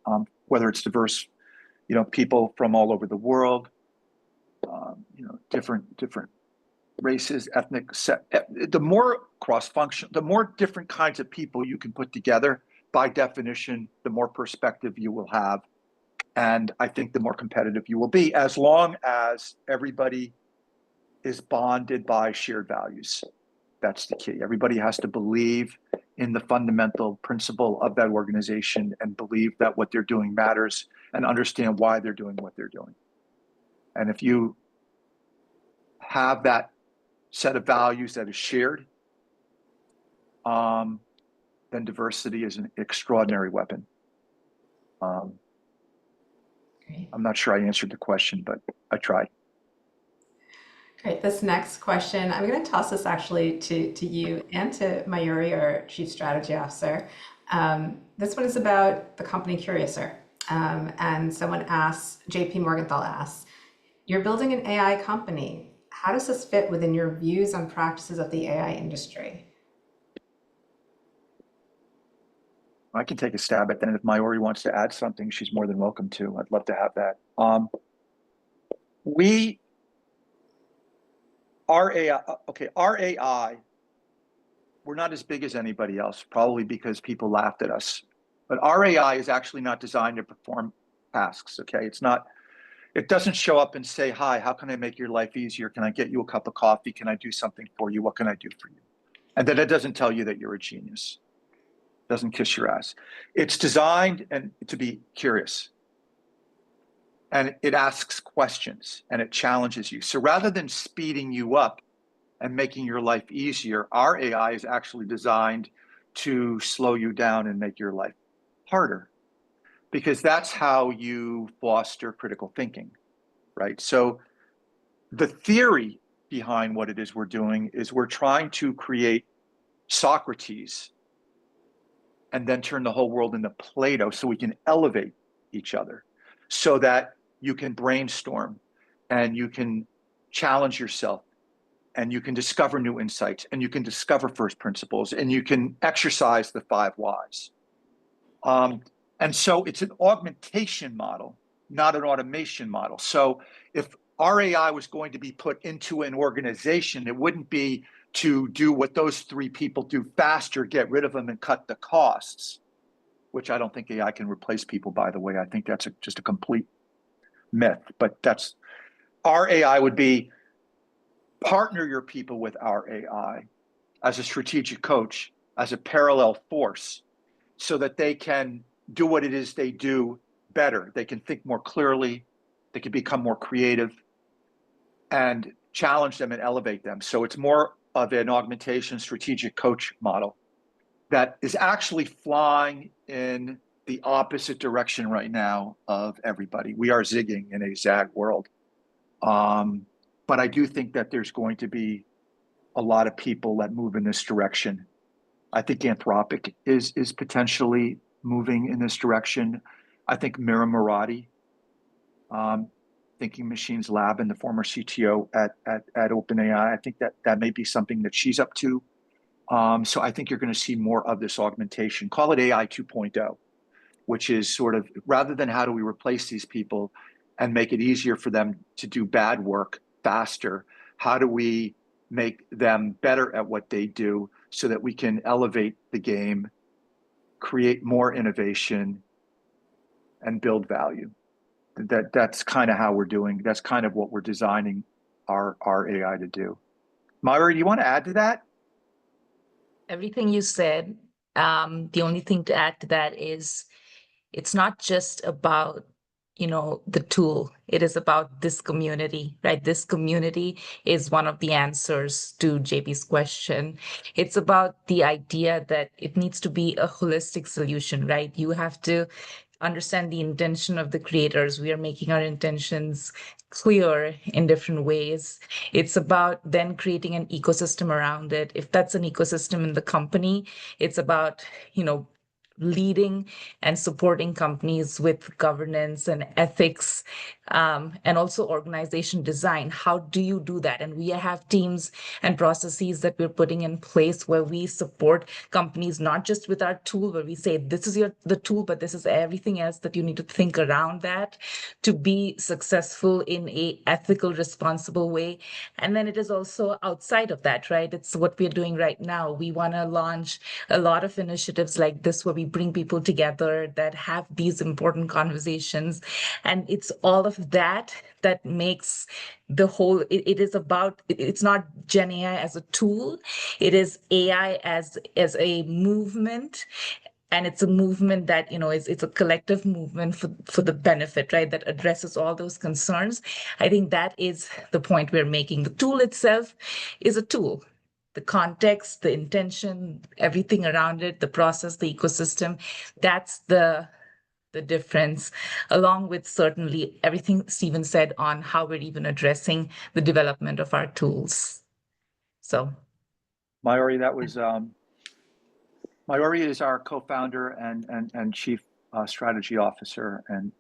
whether it's diverse, you know, people from all over the world, you know, different races, ethnic, the more cross-function, the more different kinds of people you can put together, by definition, the more perspective you will have. And I think the more competitive you will be, as long as everybody is bonded by shared values. That's the key. Everybody has to believe in the fundamental principle of that organization and believe that what they're doing matters and understand why they're doing what they're doing. And if you have that set of values that is shared, then diversity is an extraordinary weapon. I'm not sure I answered the question, but I tried. Great. This next question, I'm going to toss this actually to you and to Mayuri, our Chief Strategy Officer. This one is about the company Curiouser. And someone asks, JP Morgenthau asks, you're building an AI company. How does this fit within your views on practices of the AI industry? I can take a stab at that. And if Mayuri wants to add something, she's more than welcome to. I'd love to have that. Our AI, we're not as big as anybody else, probably because people laughed at us. But our AI is actually not designed to perform tasks, okay? It doesn't show up and say, hi, how can I make your life easier? Can I get you a cup of coffee? Can I do something for you? What can I do for you? And then it doesn't tell you that you're a genius. It doesn't kiss your ass. It's designed to be curious. And it asks questions and it challenges you. So rather than speeding you up and making your life easier, our AI is actually designed to slow you down and make your life harder, because that's how you foster critical thinking, right? So the theory behind what it is we're doing is we're trying to create Socrates and then turn the whole world into Plato so we can elevate each other, so that you can brainstorm and you can challenge yourself and you can discover new insights and you can discover first principles and you can exercise the 5 whys. And so it's an augmentation model, not an automation model. So if our AI was going to be put into an organization, it wouldn't be to do what those 3 people do faster, get rid of them and cut the costs. which I don't think AI can replace people, by the way. I think that's just a complete myth. But that's our AI would be partner your people with our AI as a strategic coach, as a parallel force, so that they can do what it is they do better. They can think more clearly, they can become more creative, and challenge them and elevate them. So it's more of an augmentation strategic coach model that is actually flying in the opposite direction right now of everybody. We are zigging in a zag world. But I do think that there's going to be a lot of people that move in this direction. I think Anthropic is potentially moving in this direction. I think Mira Murati, Thinking Machines Lab and the former CTO at OpenAI, I think that may be something that she's up to. So I think you're going to see more of this augmentation. Call it AI 2.0, which is sort of, rather than how do we replace these people and make it easier for them to do bad work faster, how do we make them better at what they do so that we can elevate the game, create more innovation, and build value. That's kind of how we're doing. That's kind of what we're designing our AI to do. Myra, do you want to add to that? Everything you said, the only thing to add to that is it's not just about, the tool. It is about this community, right? This community is one of the answers to JP's question. It's about the idea that it needs to be a holistic solution, right? You have to understand the intention of the creators. We are making our intentions clear in different ways. It's about then creating an ecosystem around it. If that's an ecosystem in the company, it's about, leading and supporting companies with governance and ethics, and also organization design. How do you do that? And we have teams and processes that we're putting in place where we support companies, not just with our tool, where we say, this is the tool, but this is everything else that you need to think around that to be successful in a ethical, responsible way. And then it is also outside of that, right? It's what we're doing right now. We want to launch a lot of initiatives like this where we bring people together that have these important conversations. And it's all of that that makes the whole, it is about, it's not Gen AI as a tool, it is AI as a movement. And it's a movement that, it's a collective movement for the benefit, right? That addresses all those concerns. I think that is the point we're making. The tool itself is a tool. The context, the intention, everything around it, the process, the ecosystem, that's the difference, along with certainly everything Stephen said on how we're even addressing the development of our tools. So, Mayuri, that was Mayuri is our co-founder and chief strategy officer, and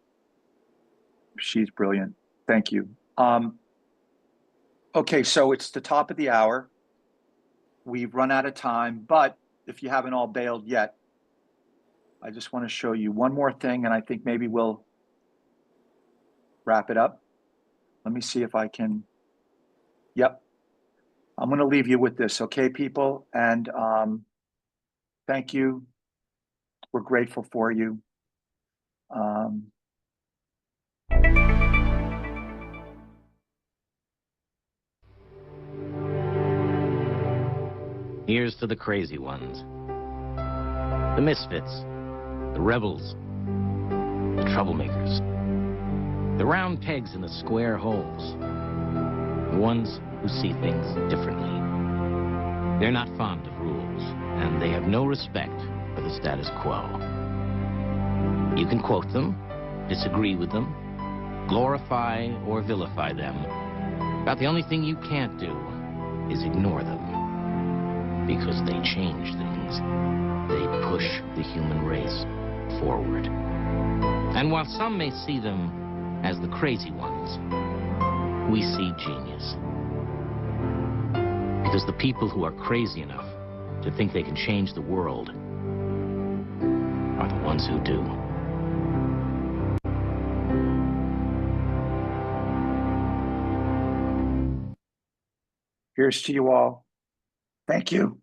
she's brilliant. Thank you. Okay, so it's the top of the hour. We've run out of time, but if you haven't all bailed yet, I just want to show you one more thing, and I think maybe we'll wrap it up. Let me see if I can. Yep. I'm going to leave you with this, okay, people? And thank you. We're grateful for you. Here's to the crazy ones, the misfits, the rebels, the troublemakers, the round pegs in the square holes, the ones who see things differently. They're not fond of rules, and they have no respect for the status quo. You can quote them, disagree with them, glorify or vilify them, but the only thing you can't do is ignore them. Because they change things. They push the human race forward. And while some may see them as the crazy ones, we see genius. Because the people who are crazy enough to think they can change the world are the ones who do. Here's to you all. Thank you.